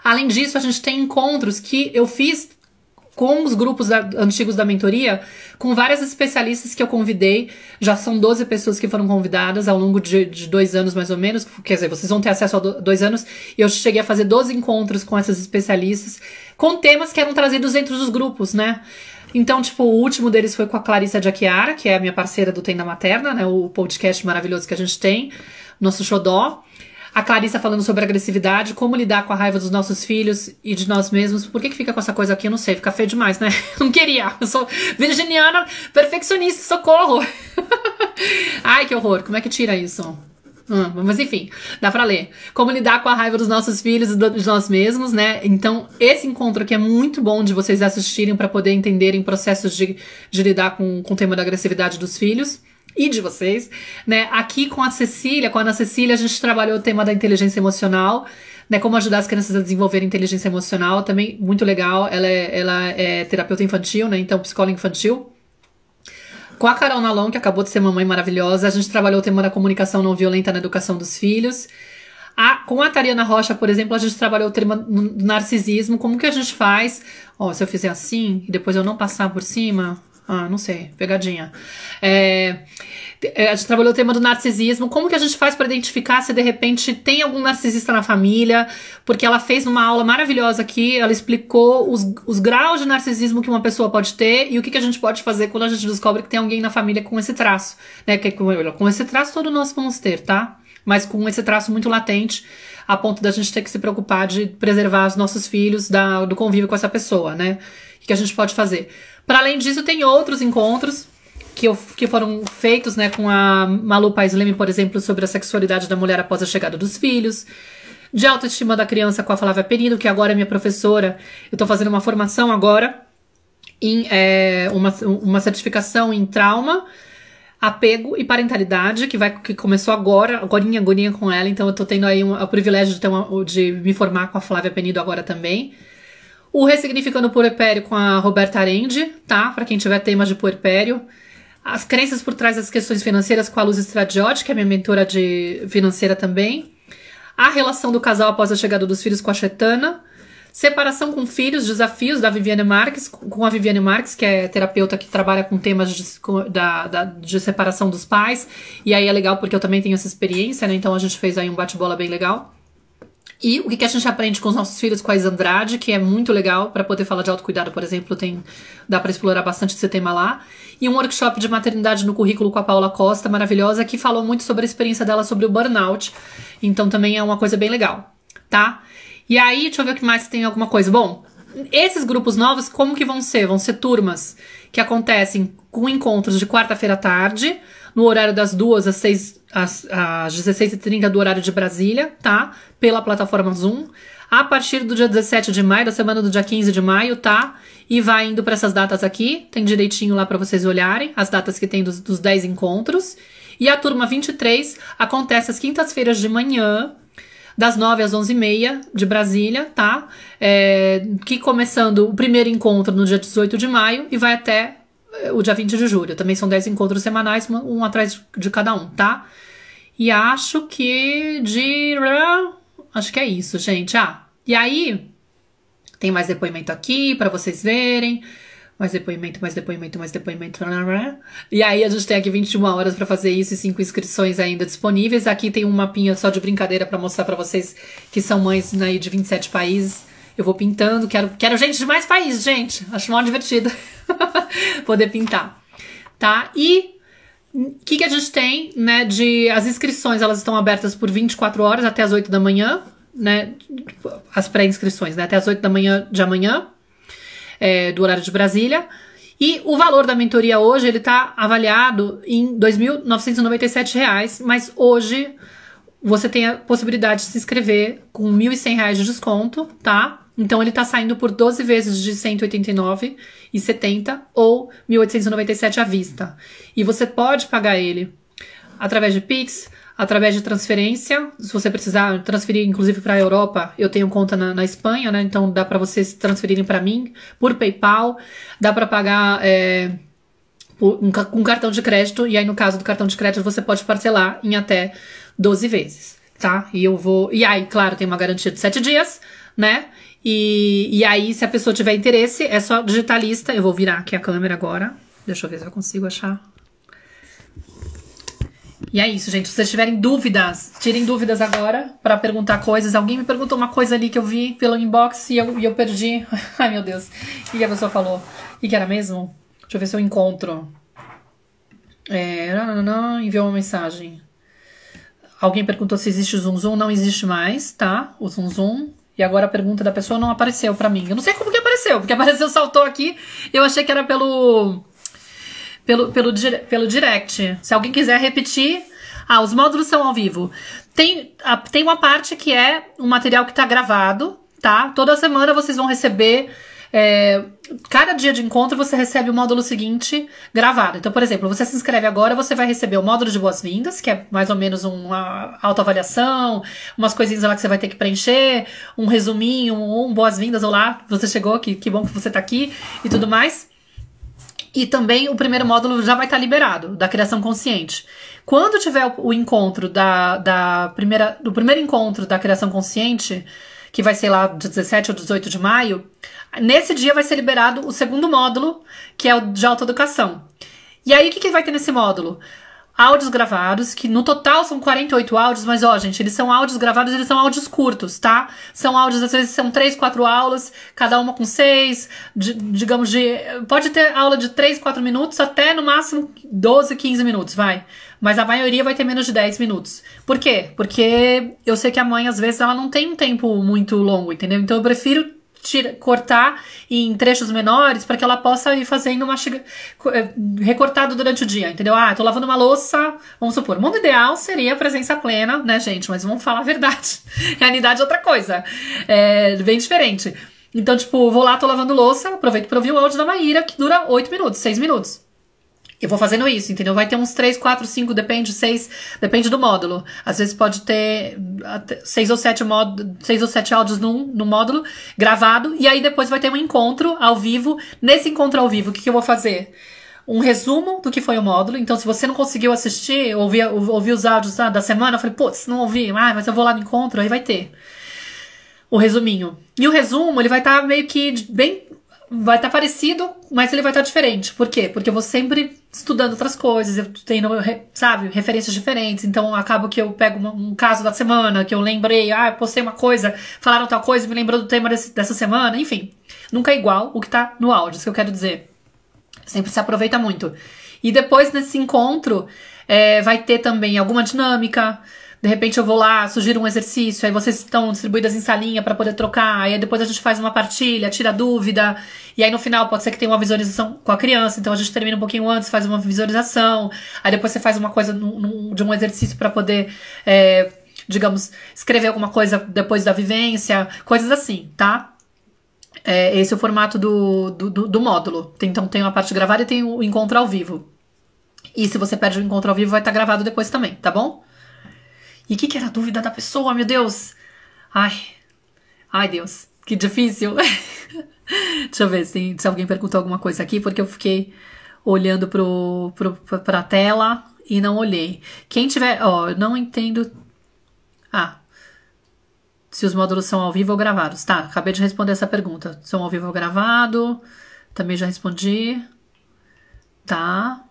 Além disso, a gente tem encontros que eu fiz com os grupos antigos da mentoria, com várias especialistas que eu convidei. Já são 12 pessoas que foram convidadas ao longo de 2 anos, mais ou menos. Quer dizer, vocês vão ter acesso a 2 anos. E eu cheguei a fazer 12 encontros com essas especialistas, com temas que eram trazidos dentro dos grupos, né? Então, tipo, o último deles foi com a Clarissa de Aquiara, que é a minha parceira do Tenda Materna, né? O podcast maravilhoso que a gente tem, nosso xodó. A Clarissa falando sobre agressividade, como lidar com a raiva dos nossos filhos e de nós mesmos. Por que fica com essa coisa aqui? Eu não sei, fica feio demais, né? Não queria. Eu sou virginiana, perfeccionista, socorro. Ai, que horror. Como é que tira isso? Mas enfim, dá pra ler. Como lidar com a raiva dos nossos filhos e de nós mesmos, né? Então, esse encontro aqui é muito bom de vocês assistirem para poder entenderem processos de lidar com o tema da agressividade dos filhos e de vocês, né? Aqui com a Ana Cecília, a gente trabalhou o tema da inteligência emocional, né? Como ajudar as crianças a desenvolver inteligência emocional, também muito legal. Ela é terapeuta infantil, né? Então, psicóloga infantil. Com a Carol Nalon, que acabou de ser mamãe maravilhosa, a gente trabalhou o tema da comunicação não violenta na educação dos filhos. Com a Tariana Rocha, por exemplo, a gente trabalhou o tema do narcisismo. Como que a gente faz? Se eu fizer assim e depois eu não passar por cima... não sei, pegadinha. A gente trabalhou o tema do narcisismo. Como que a gente faz para identificar se de repente tem algum narcisista na família? Porque ela fez uma aula maravilhosa aqui, ela explicou os graus de narcisismo que uma pessoa pode ter e o que a gente pode fazer quando a gente descobre que tem alguém na família com esse traço, né? Com esse traço todos nós vamos ter, tá? Mas com esse traço muito latente, a ponto da gente ter que se preocupar de preservar os nossos filhos do convívio com essa pessoa, né? O que a gente pode fazer? Para além disso, tem outros encontros que foram feitos, né, com a Malu Paes Leme, por exemplo, sobre a sexualidade da mulher após a chegada dos filhos, de autoestima da criança com a Flávia Penido, que agora é minha professora. Eu estou fazendo uma formação agora, uma certificação em trauma, apego e parentalidade, que começou agorinha com ela. Então eu estou tendo aí o privilégio de me formar com a Flávia Penido agora também. O Ressignificando o Puerpério com a Roberta Arendi, tá? Para quem tiver temas de puerpério. As crenças por trás das questões financeiras com a Luz Estradiotti, que é minha mentora financeira também. A relação do casal após a chegada dos filhos com a Chetana. Separação com filhos, desafios da Viviane Marques, com a Viviane Marques, que é terapeuta que trabalha com temas de separação dos pais. E aí é legal porque eu também tenho essa experiência, né? Então a gente fez aí um bate-bola bem legal. E o que a gente aprende com os nossos filhos com a Isa Andrade, que é muito legal para poder falar de autocuidado, por exemplo, dá para explorar bastante esse tema lá. E um workshop de maternidade no currículo com a Paula Costa, maravilhosa, que falou muito sobre a experiência dela sobre o burnout. Então também é uma coisa bem legal, tá? E aí, deixa eu ver o que mais tem alguma coisa. Bom, esses grupos novos, como que vão ser? Vão ser turmas que acontecem com encontros de quarta-feira à tarde, no horário das 2 às 16h30 do horário de Brasília, tá? Pela plataforma Zoom. A partir do dia 17 de maio, da semana do dia 15 de maio, tá? E vai indo para essas datas aqui. Tem direitinho lá para vocês olharem, as datas que tem dos 10 encontros. E a turma 23 acontece às quintas-feiras de manhã, das 9 às 11h30 de Brasília, tá? Que começando o primeiro encontro no dia 18 de maio e vai até o dia 20 de julho. Também são 10 encontros semanais, um atrás de cada um, tá? E acho que acho que é isso, gente. E aí tem mais depoimento aqui pra vocês verem. Mais depoimento. E aí a gente tem aqui 21 horas pra fazer isso e 5 inscrições ainda disponíveis. Aqui tem um mapinha só de brincadeira pra mostrar pra vocês que são mães, né, de 27 países. Eu vou pintando, quero gente de mais países, gente. Acho mó divertido poder pintar, tá? E o que a gente tem, né, as inscrições, elas estão abertas por 24 horas até as 8 da manhã, né, as pré-inscrições, né, até as 8 da manhã de amanhã, do horário de Brasília. E o valor da mentoria hoje, ele tá avaliado em R$ 2.997, mas hoje você tem a possibilidade de se inscrever com R$ 1.100 de desconto, tá? Então ele tá saindo por 12 vezes de R$ 189,70 ou R$ 1.897 à vista. E você pode pagar ele através de Pix, através de transferência. Se você precisar transferir, inclusive para a Europa, eu tenho conta na Espanha, né? Então dá para vocês transferirem para mim por PayPal. Dá para pagar com cartão de crédito. E aí, no caso do cartão de crédito, você pode parcelar em até 12 vezes, tá? E aí, claro, tem uma garantia de 7 dias, né? E aí, se a pessoa tiver interesse, é só digitar a lista. Eu vou virar aqui a câmera agora. Deixa eu ver se eu consigo achar. E é isso, gente. Se vocês tiverem dúvidas, tirem dúvidas agora para perguntar coisas. Alguém me perguntou uma coisa ali que eu vi pelo inbox e eu perdi. Ai, meu Deus. O que a pessoa falou? O que era mesmo? Deixa eu ver se eu encontro. Enviou uma mensagem. Alguém perguntou se existe o Zoom Zoom. Não existe mais, tá? O Zoom Zoom. E agora a pergunta da pessoa não apareceu pra mim. Eu não sei como que apareceu, porque apareceu, saltou aqui. Eu achei que era pelo direct. Se alguém quiser repetir. Os módulos são ao vivo. Tem uma parte que é um material que tá gravado, tá? Toda semana vocês vão receber. Cada dia de encontro você recebe o módulo seguinte gravado. Então, por exemplo, você se inscreve agora, você vai receber o módulo de boas-vindas, que é mais ou menos uma autoavaliação, umas coisinhas lá que você vai ter que preencher, um resuminho, boas-vindas, olá, você chegou, que bom que você tá aqui e tudo mais. E também o primeiro módulo já vai estar liberado, da criação consciente. Quando tiver o encontro do primeiro encontro da criação consciente, que vai ser lá 17 ou 18 de maio, nesse dia vai ser liberado o segundo módulo, que é o de autoeducação. E aí, o que vai ter nesse módulo? Áudios gravados, que no total são 48 áudios, mas ó, gente, eles são áudios gravados, eles são áudios curtos, tá? São áudios, às vezes, são 3, 4 aulas, cada uma com 6, pode ter aula de 3, 4 minutos, até no máximo 12, 15 minutos, vai. Mas a maioria vai ter menos de 10 minutos. Por quê? Porque eu sei que a mãe, às vezes, ela não tem um tempo muito longo, entendeu? Então eu prefiro cortar em trechos menores para que ela possa ir fazendo recortado durante o dia, entendeu? Tô lavando uma louça, vamos supor, o mundo ideal seria a presença plena, né, gente? Mas vamos falar a verdade. Realidade é outra coisa. É bem diferente. Então, tipo, vou lá, tô lavando louça, aproveito para ouvir o áudio da Maíra, que dura 8 minutos, 6 minutos. Eu vou fazendo isso, entendeu? Vai ter uns 3, 4, 5, depende, 6, depende do módulo. Às vezes pode ter 6 ou 7 áudios no módulo gravado, e aí depois vai ter um encontro ao vivo. Nesse encontro ao vivo, o que eu vou fazer? Um resumo do que foi o módulo. Então, se você não conseguiu assistir, ouvir os áudios da semana, eu falei, putz, não ouvi, mas eu vou lá no encontro, aí vai ter o resuminho. E o resumo, ele vai estar meio que bem vai estar parecido, mas ele vai estar diferente. Por quê? Porque eu vou sempre estudando outras coisas, eu tenho, sabe, referências diferentes. Então, acabo que eu pego um caso da semana, que eu lembrei, eu postei uma coisa, falaram tal coisa, me lembrou do tema dessa semana, enfim. Nunca é igual o que tá no áudio, isso que eu quero dizer. Sempre se aproveita muito. E depois, nesse encontro, vai ter também alguma dinâmica. De repente eu vou lá, sugiro um exercício, aí vocês estão distribuídas em salinha para poder trocar, aí depois a gente faz uma partilha, tira dúvida, e aí no final pode ser que tenha uma visualização com a criança, então a gente termina um pouquinho antes, faz uma visualização, aí depois você faz uma coisa de um exercício para poder, digamos, escrever alguma coisa depois da vivência, coisas assim, tá? Esse é o formato do módulo. Então tem uma parte gravada e tem o encontro ao vivo. E se você perde o encontro ao vivo, vai estar gravado depois também, tá bom? E o que era a dúvida da pessoa, meu Deus? Ai, Deus, que difícil. Deixa eu ver se alguém perguntou alguma coisa aqui, porque eu fiquei olhando pra tela e não olhei. Quem tiver... eu não entendo... se os módulos são ao vivo ou gravados. Tá, acabei de responder essa pergunta. São ao vivo ou gravado? Também já respondi. Tá.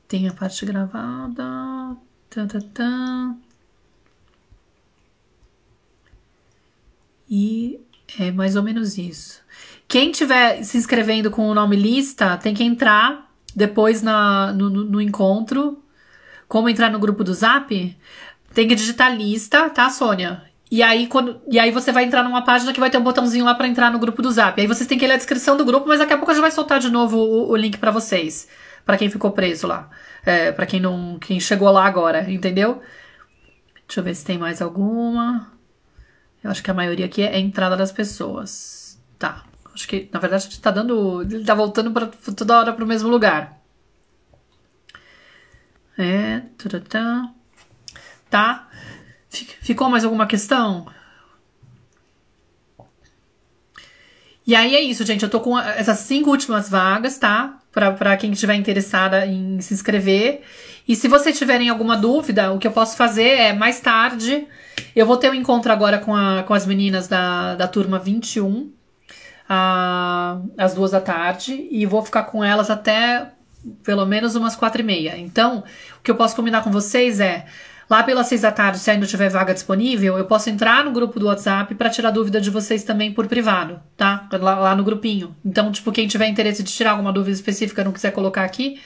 Tem a parte gravada... E é mais ou menos isso. Quem tiver se inscrevendo com o nome lista, tem que entrar depois no encontro. Como entrar no grupo do Zap? Tem que digitar lista, tá, Sônia? E aí você vai entrar numa página que vai ter um botãozinho lá pra entrar no grupo do Zap. Aí vocês têm que ler a descrição do grupo, mas daqui a pouco já vai soltar de novo o link pra vocês. Pra quem ficou preso lá. Pra quem chegou lá agora, entendeu? Deixa eu ver se tem mais alguma. Eu acho que a maioria aqui é a entrada das pessoas. Tá. Acho que, na verdade, a gente ele tá voltando toda hora pro mesmo lugar. Tá. Ficou mais alguma questão? E aí é isso, gente. Eu tô com essas 5 últimas vagas, tá? Pra quem estiver interessada em se inscrever. E se vocês tiverem alguma dúvida, o que eu posso fazer é, mais tarde, eu vou ter um encontro agora com as meninas da turma 21, às 14h, e vou ficar com elas até pelo menos umas 4h30. Então, o que eu posso combinar com vocês é, lá pelas 6h, se ainda tiver vaga disponível, eu posso entrar no grupo do WhatsApp para tirar dúvida de vocês também por privado, tá? Lá no grupinho. Então, tipo, quem tiver interesse de tirar alguma dúvida específica, não quiser colocar aqui.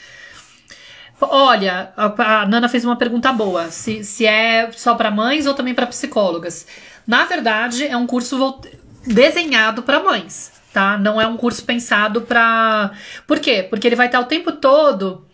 Olha, a Nana fez uma pergunta boa, se é só para mães ou também para psicólogas. Na verdade, é um curso desenhado para mães, tá? Não é um curso pensado para... Por quê? Porque ele vai estar o tempo todo...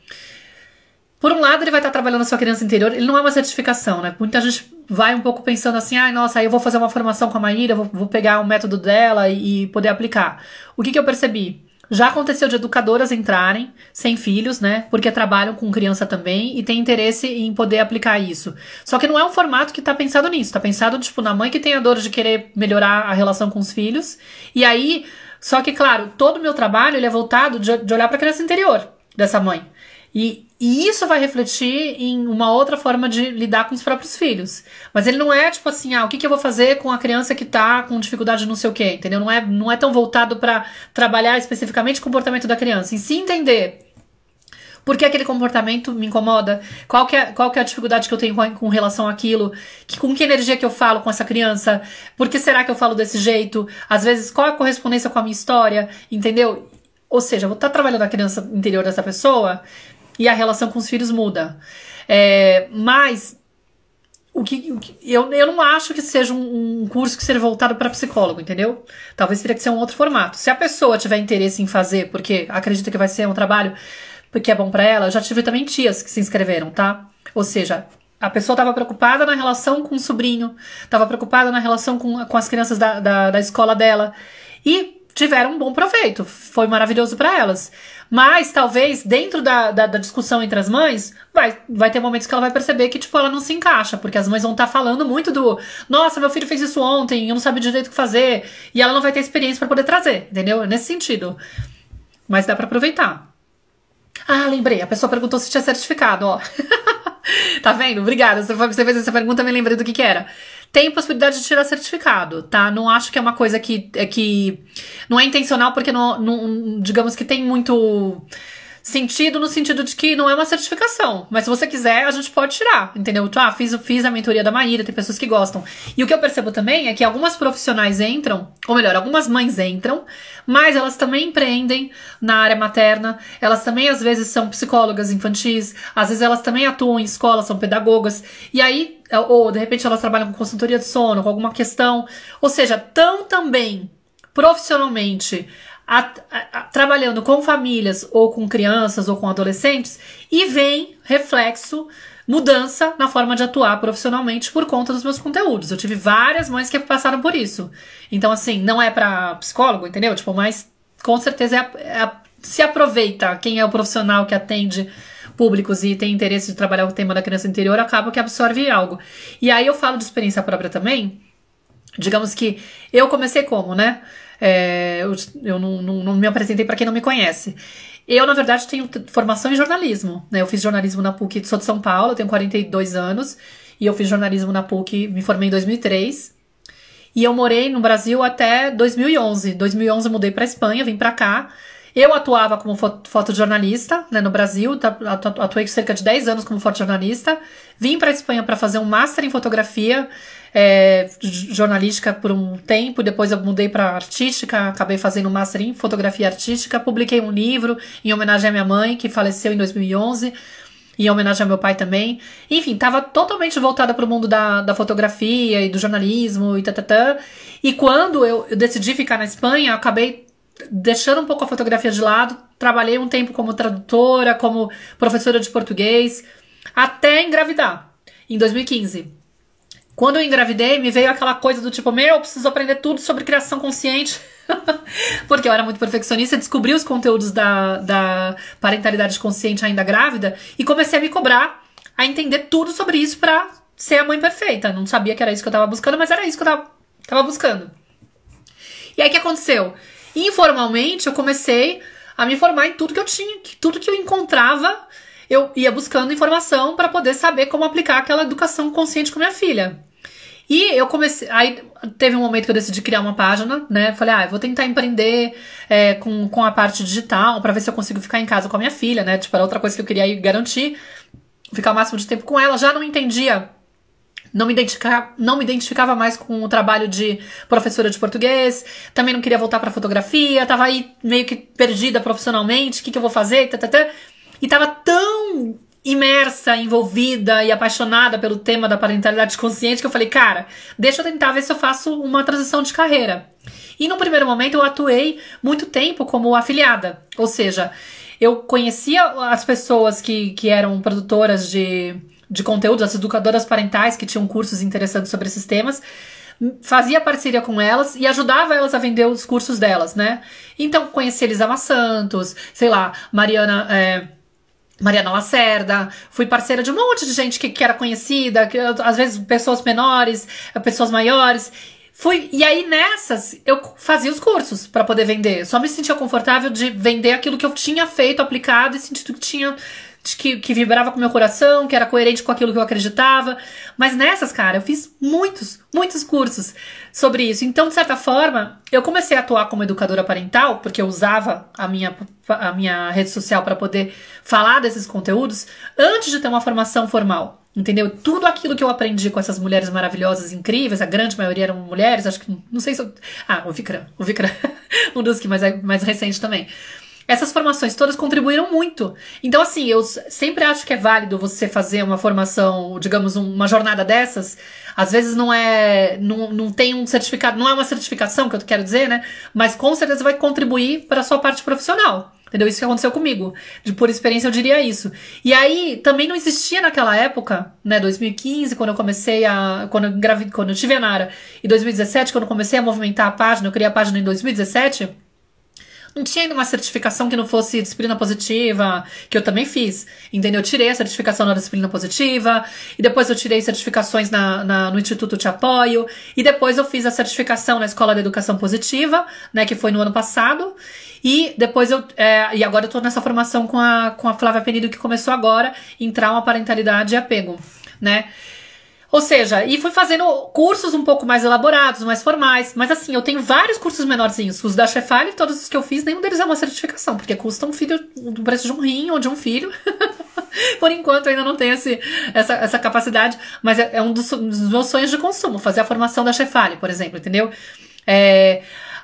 Por um lado, ele vai estar trabalhando a sua criança interior, ele não é uma certificação, né? Muita gente vai um pouco pensando assim, nossa, aí eu vou fazer uma formação com a Maíra, vou pegar o método dela e poder aplicar. O que eu percebi? Já aconteceu de educadoras entrarem sem filhos, né? Porque trabalham com criança também e tem interesse em poder aplicar isso. Só que não é um formato que tá pensado nisso. Tá pensado, tipo, na mãe que tem a dor de querer melhorar a relação com os filhos. E aí, só que, claro, todo o meu trabalho ele é voltado de olhar pra criança interior dessa mãe. E isso vai refletir em uma outra forma de lidar com os próprios filhos. Mas ele não é tipo assim, o que eu vou fazer com a criança que tá com dificuldade não sei o quê, entendeu? Não é tão voltado para trabalhar especificamente o comportamento da criança. E sim entender por que aquele comportamento me incomoda, qual que é a dificuldade que eu tenho com relação àquilo, com que energia que eu falo com essa criança, por que será que eu falo desse jeito, às vezes qual é a correspondência com a minha história, entendeu? Ou seja, eu vou estar trabalhando a criança interior dessa pessoa... E a relação com os filhos muda. Mas eu não acho que seja um curso que seja voltado para psicólogo, entendeu? Talvez teria que ser um outro formato. Se a pessoa tiver interesse em fazer, porque acredita que vai ser um trabalho porque é bom para ela, eu já tive também tias que se inscreveram, tá? Ou seja, a pessoa estava preocupada na relação com o sobrinho, estava preocupada na relação com as crianças da escola dela. E tiveram um bom proveito. Foi maravilhoso para elas. Mas, talvez, dentro da discussão entre as mães, vai ter momentos que ela vai perceber que, tipo, ela não se encaixa. Porque as mães vão estar falando muito nossa, meu filho fez isso ontem, eu não sabia direito o que fazer. E ela não vai ter experiência para poder trazer, entendeu? Nesse sentido. Mas dá para aproveitar. Lembrei. A pessoa perguntou se tinha certificado, ó. Tá vendo? Obrigada. Você fez essa pergunta, me lembrei do que era. tem possibilidade de tirar certificado, tá? Não acho que é uma coisa que não é intencional, porque digamos que tem muito sentido no sentido de que não é uma certificação. Mas se você quiser, a gente pode tirar, entendeu? Fiz a mentoria da Maíra, tem pessoas que gostam. E o que eu percebo também é que algumas profissionais entram, ou melhor, algumas mães entram, mas elas também empreendem na área materna, elas também às vezes são psicólogas infantis, às vezes elas também atuam em escola, são pedagogas, e aí, ou de repente elas trabalham com consultoria de sono, com alguma questão, ou seja, estão também profissionalmente trabalhando com famílias ou com crianças ou com adolescentes, e vem reflexo, mudança na forma de atuar profissionalmente por conta dos meus conteúdos. Eu tive várias mães que passaram por isso. Então, assim, não é pra psicólogo, entendeu? Tipo, mas com certeza se aproveita quem é o profissional que atende públicos e tem interesse de trabalhar o tema da criança interior, acaba que absorve algo. E aí eu falo de experiência própria também. Digamos que eu comecei como, né? Eu não me apresentei para quem não me conhece. Eu, na verdade, tenho formação em jornalismo, né? Eu fiz jornalismo na PUC, sou de São Paulo, eu tenho 42 anos, e eu fiz jornalismo na PUC, me formei em 2003. E eu morei no Brasil até 2011. Em 2011 eu mudei para Espanha, vim para cá. Eu atuava como fotojornalista, né, no Brasil, atuei cerca de 10 anos como fotojornalista. Vim para Espanha para fazer um master em fotografia, jornalística por um tempo, depois eu mudei para artística, acabei fazendo um master em fotografia artística, publiquei um livro em homenagem à minha mãe, que faleceu em 2011, em homenagem ao meu pai também. Enfim, estava totalmente voltada para o mundo da fotografia e do jornalismo e E quando eu decidi ficar na Espanha, eu acabei deixando um pouco a fotografia de lado, trabalhei um tempo como tradutora, como professora de português, até engravidar, em 2015. Quando eu engravidei, me veio aquela coisa do tipo, eu preciso aprender tudo sobre criação consciente, porque eu era muito perfeccionista, descobri os conteúdos da parentalidade consciente ainda grávida, e comecei a me cobrar, a entender tudo sobre isso pra ser a mãe perfeita. Não sabia que era isso que eu tava buscando, mas era isso que eu tava buscando. E aí o que aconteceu? Informalmente, eu comecei a me formar em tudo que eu tinha, tudo que eu encontrava, eu ia buscando informação para poder saber como aplicar aquela educação consciente com minha filha. E eu comecei, aí teve um momento que eu decidi criar uma página, né? Falei, eu vou tentar empreender com a parte digital para ver se eu consigo ficar em casa com a minha filha, né? Tipo, era outra coisa que eu queria garantir, ficar o máximo de tempo com ela. Já não entendia. Não me identificava mais com o trabalho de professora de português, também não queria voltar pra fotografia, tava aí meio que perdida profissionalmente, o que eu vou fazer, e tava tão imersa, envolvida e apaixonada pelo tema da parentalidade consciente que eu falei, cara, deixa eu tentar ver se eu faço uma transição de carreira. E no primeiro momento eu atuei muito tempo como afiliada, ou seja, eu conhecia as pessoas que eram produtoras de conteúdo, as educadoras parentais que tinham cursos interessantes sobre esses temas, fazia parceria com elas e ajudava elas a vender os cursos delas, né? Então, conheci Elisama Santos, sei lá, Mariana Lacerda, fui parceira de um monte de gente que era conhecida, que, às vezes pessoas menores, pessoas maiores. E aí nessas eu fazia os cursos para poder vender. Eu só me sentia confortável de vender aquilo que eu tinha feito, aplicado, e sentido que tinha... Que vibrava com o meu coração, que era coerente com aquilo que eu acreditava. Mas nessas, cara, eu fiz muitos cursos sobre isso. Então, de certa forma, eu comecei a atuar como educadora parental, porque eu usava a minha rede social para poder falar desses conteúdos, antes de ter uma formação formal. Entendeu? Tudo aquilo que eu aprendi com essas mulheres maravilhosas, incríveis, a grande maioria eram mulheres, acho que, não sei se eu... o Vikram, um dos que mais recente também. Essas formações todas contribuíram muito. Então, assim, eu sempre acho que é válido você fazer uma formação, digamos, uma jornada dessas. Às vezes não tem um certificado, não é uma certificação que eu quero dizer, né? Mas com certeza vai contribuir para a sua parte profissional. Entendeu? Isso que aconteceu comigo. Por experiência eu diria isso. E aí, também não existia naquela época, né, 2015, quando eu tive a Nara, e 2017, quando eu comecei a movimentar a página, eu criei a página em 2017, não tinha ainda uma certificação que não fosse disciplina positiva, que eu também fiz, entendeu? Eu tirei a certificação na disciplina positiva, e depois eu tirei certificações no Instituto Te Apoio, e depois eu fiz a certificação na Escola de Educação Positiva, né, que foi no ano passado, e depois e agora eu tô nessa formação com a Flávia Penido, que começou agora, em trauma, parentalidade e apego, né? Ou seja, e fui fazendo cursos um pouco mais elaborados, mais formais. Mas assim, eu tenho vários cursos menorzinhos. Os da Chefale, todos os que eu fiz, nenhum deles é uma certificação, porque custa um filho, do preço de um rim ou de um filho. Por enquanto, eu ainda não tenho essa capacidade, mas é um dos meus sonhos de consumo, fazer a formação da Chefale, por exemplo, entendeu?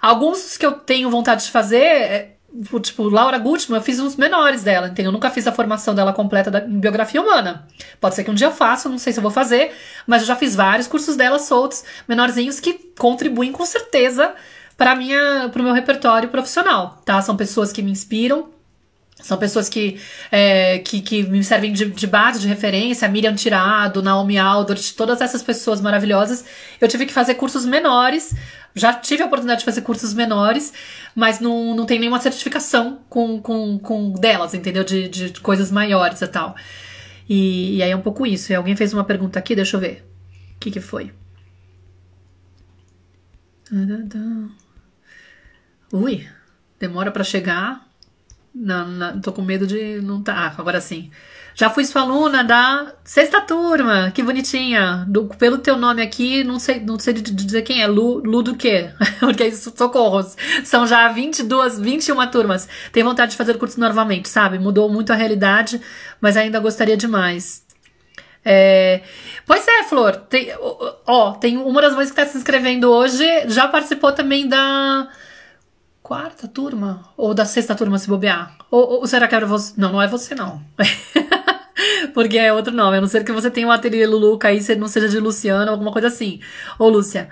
Alguns que eu tenho vontade de fazer, tipo, Laura Gutman, eu fiz uns menores dela, entendeu? Eu nunca fiz a formação dela completa em biografia humana. Pode ser que um dia eu faça, não sei se eu vou fazer, mas eu já fiz vários cursos dela soltos, menorzinhos, que contribuem com certeza para o meu repertório profissional, tá? São pessoas que me inspiram, são pessoas que me servem de base, de referência, a Miriam Tirado, Naomi Aldrich, todas essas pessoas maravilhosas. Eu tive que fazer cursos menores, já tive a oportunidade de fazer cursos menores, mas não tem nenhuma certificação com delas, entendeu? De coisas maiores e tal. E aí é um pouco isso. E alguém fez uma pergunta aqui, deixa eu ver. O que foi? Ui, demora pra chegar. Tô com medo de não tá. Agora sim. Já fui sua aluna da sexta turma. Que bonitinha. Pelo teu nome aqui, não sei dizer quem é. Lu do quê? Porque isso, socorro. São já 21 turmas. Tenho vontade de fazer o curso novamente, sabe? Mudou muito a realidade, mas ainda gostaria demais. Pois é, Flor. Tem uma das mães que está se inscrevendo hoje. Já participou também da quarta turma? Ou da sexta turma, se bobear? Ou será que era você? Não é você, não. Porque é outro nome. A não ser que você tenha um ateliê Luluca aí, se não seja de Luciana, alguma coisa assim. Ou Lúcia.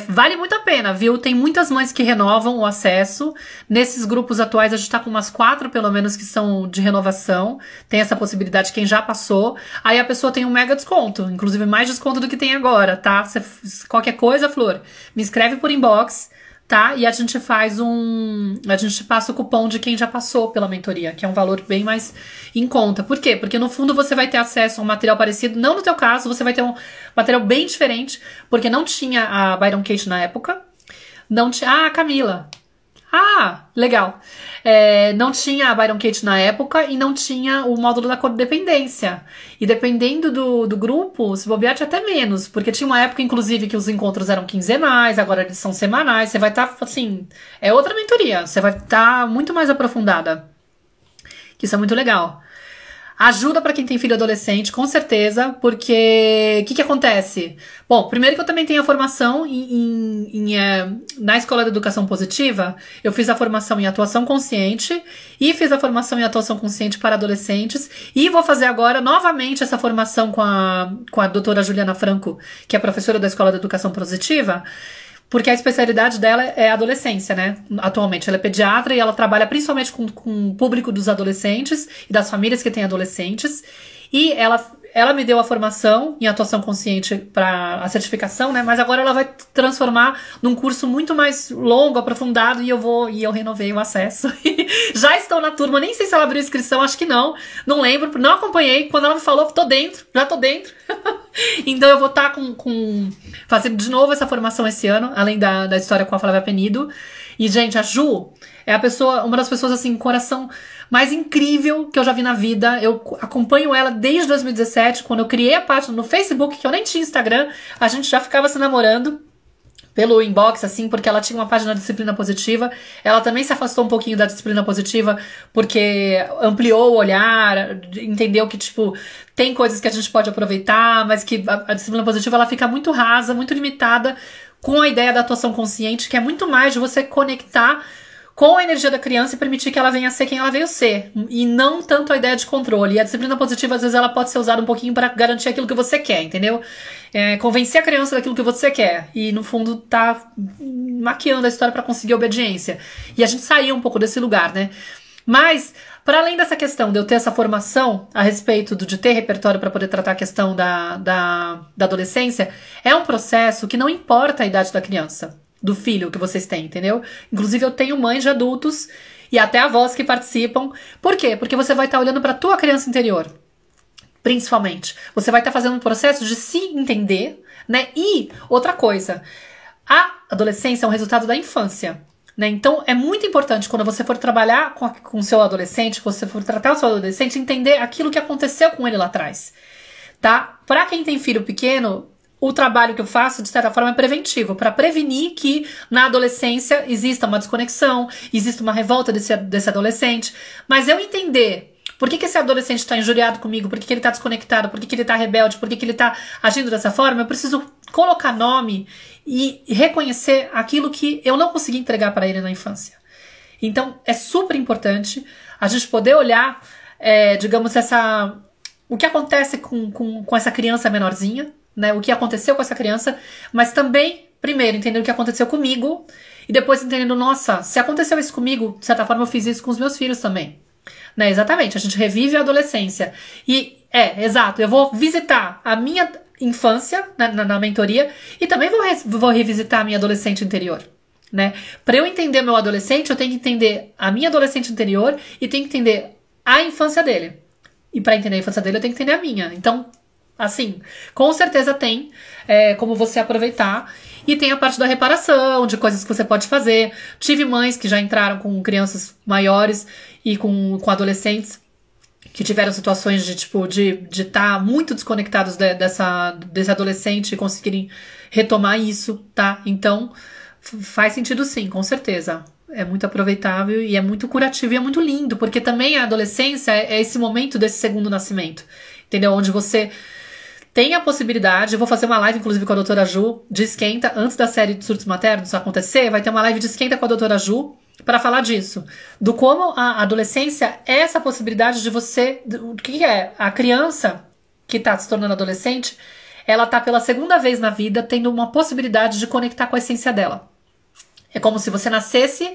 Vale muito a pena, viu? Tem muitas mães que renovam o acesso. Nesses grupos atuais, a gente tá com umas 4, pelo menos, que são de renovação. Tem essa possibilidade, quem já passou. Aí a pessoa tem um mega desconto. Inclusive, mais desconto do que tem agora, tá? Qualquer coisa, Flor, me escreve por inbox, tá? E a gente passa o cupom de quem já passou pela mentoria, que é um valor bem mais em conta. Por quê? Porque no fundo você vai ter acesso a um material parecido, não no teu caso, você vai ter um material bem diferente, porque não tinha a Byron Katie na época, não tinha... Camila! Legal! Não tinha a Byron Katie na época e não tinha o módulo da codependência. E dependendo do grupo, se bobear, tinha até menos. Porque tinha uma época, inclusive, que os encontros eram quinzenais, agora eles são semanais. Você vai estar, assim... É outra mentoria. Você vai estar muito mais aprofundada. Que isso é muito legal. Ajuda para quem tem filho adolescente, com certeza, porque o que acontece? Bom, primeiro que eu também tenho a formação na Escola de Educação Positiva, eu fiz a formação em atuação consciente e fiz a formação em atuação consciente para adolescentes e vou fazer agora novamente essa formação com a doutora Juliana Franco, que é professora da Escola de Educação Positiva, porque a especialidade dela é a adolescência, né? Atualmente ela é pediatra e ela trabalha principalmente com o público dos adolescentes e das famílias que têm adolescentes. E ela me deu a formação em atuação consciente para a certificação, né? Mas agora ela vai transformar num curso muito mais longo, aprofundado, e eu renovei o acesso. Já estou na turma, nem sei se ela abriu inscrição, acho que não lembro, não acompanhei. Quando ela me falou, já tô dentro. Então eu vou estar fazendo de novo essa formação esse ano, além da história com a Flávia Penido. E, gente, a Ju é uma das pessoas, assim, coração mais incrível que eu já vi na vida. Eu acompanho ela desde 2017, quando eu criei a página no Facebook, que eu nem tinha Instagram, a gente já ficava se namorando pelo inbox, assim, porque ela tinha uma página de disciplina positiva. Ela também se afastou um pouquinho da disciplina positiva, porque ampliou o olhar, entendeu que, tipo, tem coisas que a gente pode aproveitar, mas que a disciplina positiva, ela fica muito rasa, muito limitada com a ideia da atuação consciente, que é muito mais de você conectar com a energia da criança e permitir que ela venha ser quem ela veio ser, e não tanto a ideia de controle. E a disciplina positiva, às vezes, ela pode ser usada um pouquinho para garantir aquilo que você quer, entendeu? Convencer a criança daquilo que você quer, e no fundo tá maquiando a história para conseguir obediência. E a gente saía um pouco desse lugar, né? Mas, para além dessa questão de eu ter essa formação a respeito de ter repertório para poder tratar a questão da adolescência, é um processo que não importa a idade da criança, do filho que vocês têm, entendeu? Inclusive eu tenho mães de adultos e até avós que participam. Por quê? Porque você vai estar olhando para a tua criança interior, principalmente. Você vai estar fazendo um processo de se entender, né? E outra coisa, a adolescência é um resultado da infância, né? Então é muito importante quando você for trabalhar com o seu adolescente, você for tratar o seu adolescente, entender aquilo que aconteceu com ele lá atrás, tá? Para quem tem filho pequeno, o trabalho que eu faço, de certa forma, é preventivo, para prevenir que na adolescência exista uma desconexão, exista uma revolta desse adolescente. Mas eu entender por que esse adolescente está injuriado comigo, por que ele está desconectado, por que ele está rebelde, por que ele está agindo dessa forma, eu preciso colocar nome e reconhecer aquilo que eu não consegui entregar para ele na infância. Então, é super importante a gente poder olhar, digamos, o que acontece com essa criança menorzinha, né, o que aconteceu com essa criança, mas também, primeiro, entender o que aconteceu comigo, e depois entendendo, nossa, se aconteceu isso comigo, de certa forma eu fiz isso com os meus filhos também. Né, exatamente, a gente revive a adolescência. E, exato, eu vou visitar a minha infância na mentoria e também vou revisitar a minha adolescente interior. Né? Para eu entender meu adolescente, eu tenho que entender a minha adolescente interior e tenho que entender a infância dele. E para entender a infância dele, eu tenho que entender a minha. Então, assim, com certeza tem como você aproveitar. E tem a parte da reparação, de coisas que você pode fazer. Tive mães que já entraram com crianças maiores e com adolescentes que tiveram situações de estar muito desconectados desse adolescente e conseguirem retomar isso, tá? Então, faz sentido sim, com certeza. É muito aproveitável e é muito curativo e é muito lindo, porque também a adolescência é esse momento desse segundo nascimento, entendeu? Onde você tem a possibilidade, eu vou fazer uma live, inclusive, com a doutora Ju, de esquenta, antes da série de surtos maternos acontecer, vai ter uma live de esquenta com a doutora Ju, para falar disso, do como a adolescência é essa possibilidade de você, o que é? A criança que está se tornando adolescente, ela está pela segunda vez na vida tendo uma possibilidade de conectar com a essência dela. É como se você nascesse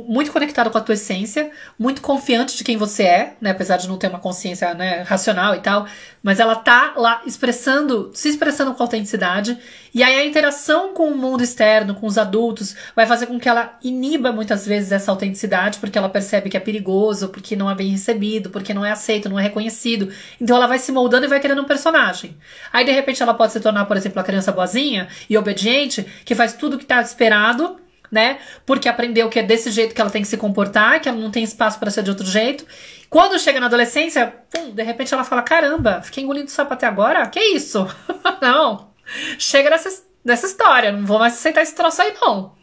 muito conectado com a tua essência, muito confiante de quem você é, né, apesar de não ter uma consciência, né, racional e tal, mas ela tá lá se expressando com autenticidade, e aí a interação com o mundo externo, com os adultos, vai fazer com que ela iniba muitas vezes essa autenticidade, porque ela percebe que é perigoso, porque não é bem recebido, porque não é aceito, não é reconhecido, então ela vai se moldando e vai criando um personagem. Aí de repente ela pode se tornar, por exemplo, a criança boazinha e obediente, que faz tudo o que tá esperado, né? Porque aprendeu que é desse jeito que ela tem que se comportar, que ela não tem espaço para ser de outro jeito. Quando chega na adolescência, de repente ela fala, caramba, fiquei engolindo sapo até agora? Que isso? Não. Chega nessa história, não vou mais aceitar esse troço aí, não.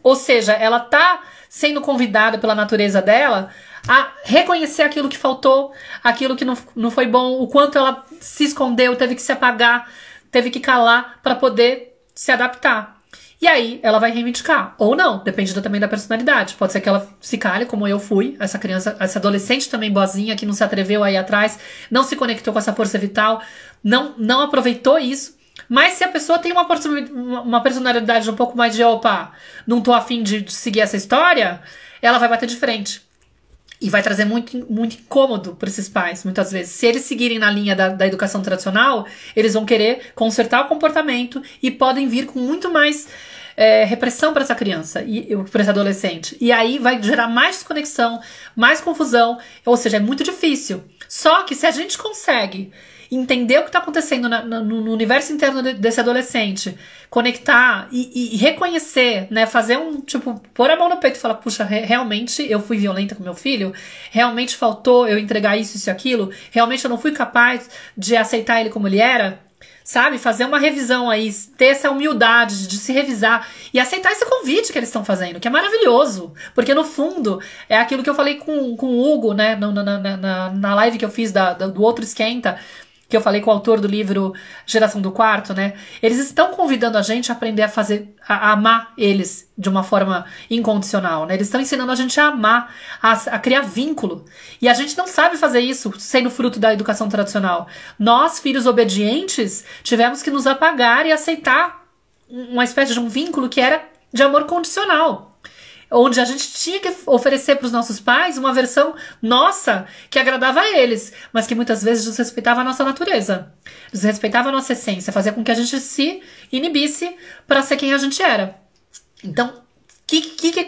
Ou seja, ela tá sendo convidada pela natureza dela a reconhecer aquilo que faltou, aquilo que não foi bom, o quanto ela se escondeu, teve que se apagar, teve que calar para poder se adaptar. E aí ela vai reivindicar, ou não, depende também da personalidade. Pode ser que ela se cale, como eu fui, essa criança, essa adolescente também boazinha, que não se atreveu a ir atrás, não se conectou com essa força vital, não aproveitou isso. Mas se a pessoa tem uma personalidade um pouco mais de, opa, não tô afim de seguir essa história, ela vai bater de frente. E vai trazer muito, muito incômodo para esses pais, muitas vezes. Se eles seguirem na linha da educação tradicional, eles vão querer consertar o comportamento e podem vir com muito mais repressão para essa criança, para esse adolescente. E aí vai gerar mais desconexão, mais confusão, ou seja, é muito difícil. Só que se a gente consegue entender o que está acontecendo no universo interno desse adolescente, conectar e reconhecer, né, fazer pôr a mão no peito e falar, puxa, realmente eu fui violenta com meu filho, realmente faltou eu entregar isso e aquilo, realmente eu não fui capaz de aceitar ele como ele era, sabe, fazer uma revisão aí, ter essa humildade de se revisar e aceitar esse convite que eles estão fazendo, que é maravilhoso, porque no fundo é aquilo que eu falei com o Hugo, né, na live que eu fiz do outro esquenta, que eu falei com o autor do livro Geração do Quarto, né? Eles estão convidando a gente a aprender a amar eles de uma forma incondicional, né? Eles estão ensinando a gente a amar, a criar vínculo. E a gente não sabe fazer isso sendo fruto da educação tradicional. Nós, filhos obedientes, tivemos que nos apagar e aceitar uma espécie de um vínculo que era de amor condicional, onde a gente tinha que oferecer para os nossos pais uma versão nossa que agradava a eles, mas que muitas vezes desrespeitava a nossa natureza, desrespeitava a nossa essência, fazia com que a gente se inibisse para ser quem a gente era. Então,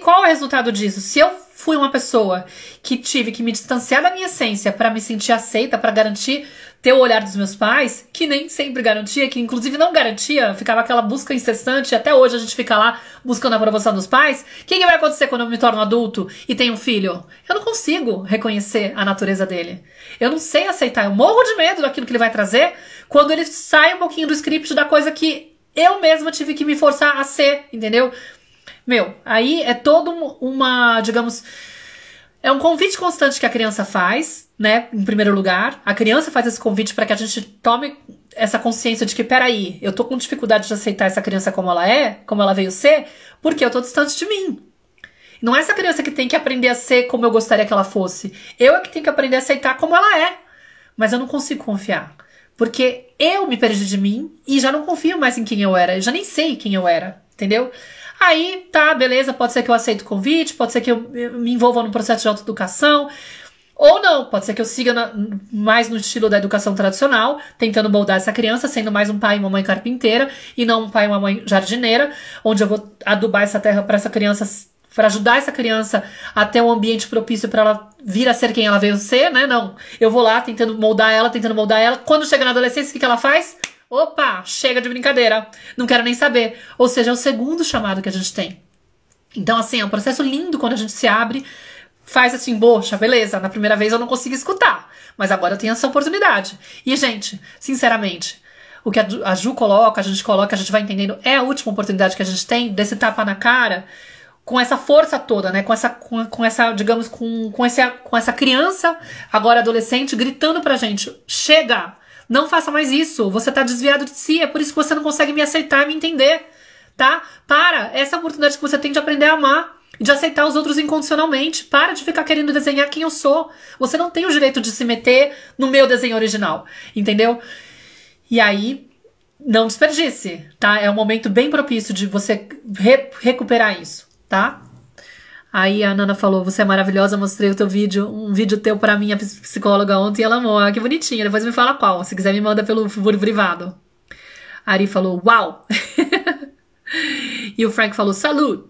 qual é o resultado disso? Se eu fui uma pessoa que tive que me distanciar da minha essência para me sentir aceita, para garantir ter o olhar dos meus pais, que nem sempre garantia, que inclusive não garantia, ficava aquela busca incessante, até hoje a gente fica lá buscando a aprovação dos pais. O que vai acontecer quando eu me torno adulto e tenho um filho? Eu não consigo reconhecer a natureza dele. Eu não sei aceitar, eu morro de medo daquilo que ele vai trazer quando ele sai um pouquinho do script da coisa que eu mesma tive que me forçar a ser, entendeu? Meu, aí é todo digamos, é um convite constante que a criança faz, né, em primeiro lugar. A criança faz esse convite para que a gente tome essa consciência de que, peraí, eu tô com dificuldade de aceitar essa criança como ela é, como ela veio ser, porque eu tô distante de mim. Não é essa criança que tem que aprender a ser como eu gostaria que ela fosse. Eu é que tenho que aprender a aceitar como ela é. Mas eu não consigo confiar. Porque eu me perdi de mim e já não confio mais em quem eu era. Eu já nem sei quem eu era, entendeu? Aí, tá, beleza, pode ser que eu aceite o convite, pode ser que eu me envolva num processo de autoeducação, ou não, pode ser que eu siga mais no estilo da educação tradicional, tentando moldar essa criança, sendo mais um pai e uma mãe carpinteira, e não um pai e uma mãe jardineira, onde eu vou adubar essa terra para essa criança, para ajudar essa criança a ter um ambiente propício para ela vir a ser quem ela veio ser, né? Não, eu vou lá tentando moldar ela. Quando chega na adolescência, o que ela faz? Opa, chega de brincadeira, não quero nem saber. Ou seja, é o segundo chamado que a gente tem. Então, assim, é um processo lindo quando a gente se abre, faz assim, poxa, beleza, na primeira vez eu não consegui escutar, mas agora eu tenho essa oportunidade. E, gente, sinceramente, o que a Ju coloca, a gente vai entendendo, é a última oportunidade que a gente tem desse tapa na cara, com essa força toda, né? Com essa, digamos, com essa criança, agora adolescente, gritando pra gente, chega! Não faça mais isso, você tá desviado de si, é por isso que você não consegue me aceitar e me entender, tá? Para, essa oportunidade que você tem de aprender a amar, de aceitar os outros incondicionalmente, para de ficar querendo desenhar quem eu sou. Você não tem o direito de se meter no meu desenho original, entendeu? E aí, não desperdice, tá? É um momento bem propício de você recuperar isso, tá? Aí a Nana falou, você é maravilhosa, mostrei o teu vídeo, um vídeo teu pra minha psicóloga ontem e ela amou. Ah, que bonitinha, depois me fala qual, se quiser me manda pelo privado. A Ari falou, uau! E o Frank falou, salut!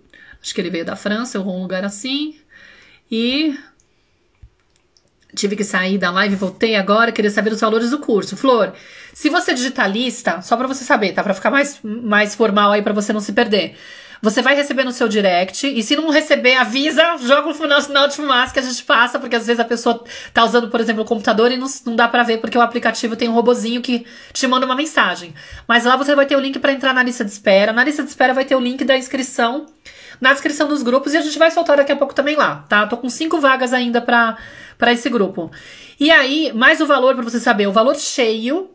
Acho que ele veio da França, ou um lugar assim. E tive que sair da live, voltei agora, queria saber os valores do curso. Flor, se você digitar lista, só pra você saber, tá? Pra ficar mais formal aí, pra você não se perder. Você vai receber no seu direct, e se não receber, avisa, joga o sinal de fumaça que a gente passa, porque às vezes a pessoa tá usando, por exemplo, o computador e não dá pra ver, porque o aplicativo tem um robozinho que te manda uma mensagem. Mas lá você vai ter o link pra entrar na lista de espera. Na lista de espera vai ter o link da inscrição, na descrição dos grupos, e a gente vai soltar daqui a pouco também lá, tá? Tô com 5 vagas ainda pra esse grupo. E aí, mais o valor pra você saber, o valor cheio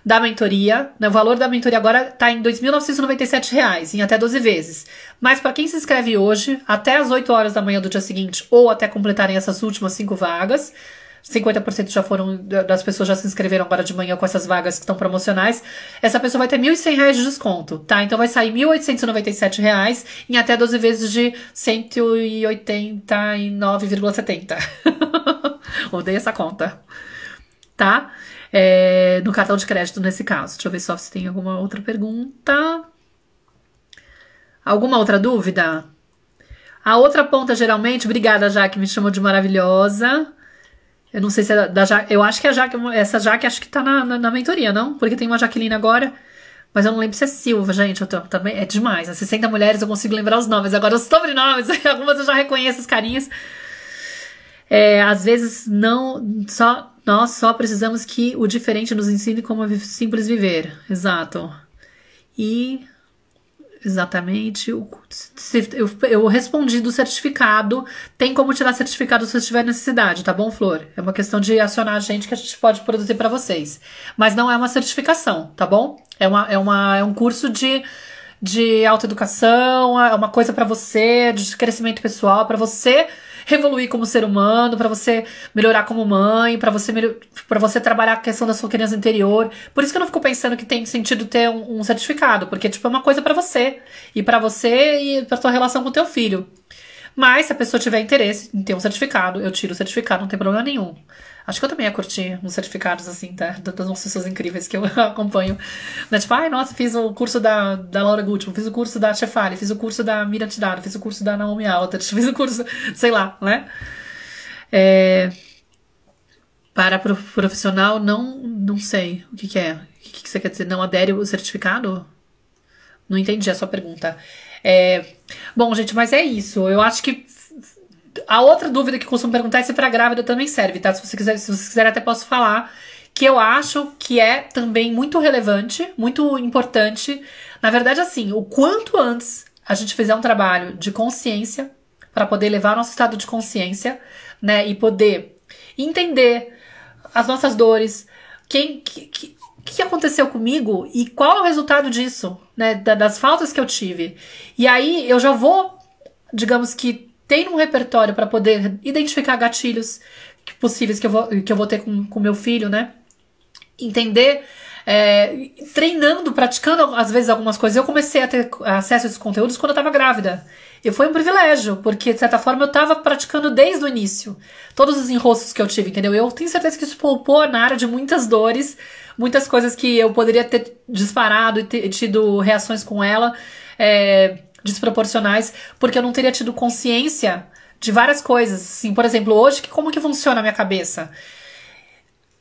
da mentoria, né? O valor da mentoria agora tá em R$ 2.997, em até 12 vezes. Mas para quem se inscreve hoje, até as 8 horas da manhã do dia seguinte, ou até completarem essas últimas 5 vagas, 50% já foram, das pessoas já se inscreveram agora de manhã com essas vagas que estão promocionais, essa pessoa vai ter R$ 1.100 de desconto, tá? Então vai sair R$ 1.897 em até 12 vezes de 189,70. Odeio essa conta, tá? No cartão de crédito nesse caso. Deixa eu ver só se tem alguma outra pergunta. Alguma outra dúvida? A outra ponta, geralmente... Obrigada, Jaque, me chamou de maravilhosa. Eu não sei se é da Jaque... Eu acho que é a Jaque... Essa Jaque acho que tá na mentoria, não? Porque tem uma Jaqueline agora. Mas eu não lembro se é Silva, gente. Eu também, é demais. As 60 mulheres eu consigo lembrar os nomes. Agora os sobrenomes, algumas eu já reconheço as carinhas. Às vezes nós só precisamos que o diferente nos ensine como simples viver. Exato. E exatamente eu respondi do certificado. Tem como tirar certificado se você tiver necessidade, tá bom, Flor? É uma questão de acionar a gente que a gente pode produzir para vocês. Mas não é uma certificação, tá bom? É um curso de autoeducação, é uma coisa para você, de crescimento pessoal, para você evoluir como ser humano, pra você melhorar como mãe, pra você trabalhar a questão da sua criança interior. Por isso que eu não fico pensando que tem sentido ter um certificado, porque tipo, é uma coisa pra você e pra tua relação com o teu filho. Mas se a pessoa tiver interesse em ter um certificado, eu tiro o certificado, não tem problema nenhum. Acho que eu também ia curtir uns certificados, assim, tá? Das nossas pessoas incríveis que eu acompanho. Né? Tipo, ai, nossa, fiz o curso da Laura Gutman, fiz o curso da Chefali, fiz o curso da Miriam Tirado, fiz o curso da Naomi Alta, fiz o curso, sei lá, né? Para profissional, não sei o que é. O que você quer dizer? Não adere o certificado? Não entendi a sua pergunta. Bom, gente, mas é isso. Eu acho que a outra dúvida que costumo perguntar é se para grávida também serve, tá? Se você quiser, até posso falar que eu acho que é também muito relevante, muito importante. Na verdade, assim, o quanto antes a gente fizer um trabalho de consciência para poder levar nosso estado de consciência, né, e poder entender as nossas dores, o que aconteceu comigo e qual é o resultado disso, né, das faltas que eu tive. E aí eu já vou, digamos que, ter um repertório para poder identificar gatilhos possíveis que eu vou ter com meu filho, né? Entender, treinando, praticando, às vezes, algumas coisas. Eu comecei a ter acesso a esses conteúdos quando eu estava grávida. E foi um privilégio, porque, de certa forma, eu estava praticando desde o início. Todos os enroscos que eu tive, entendeu? Eu tenho certeza que isso poupou a Nara de muitas dores, muitas coisas que eu poderia ter disparado e ter tido reações com ela, desproporcionais, porque eu não teria tido consciência de várias coisas. Assim, por exemplo, hoje, como que funciona a minha cabeça?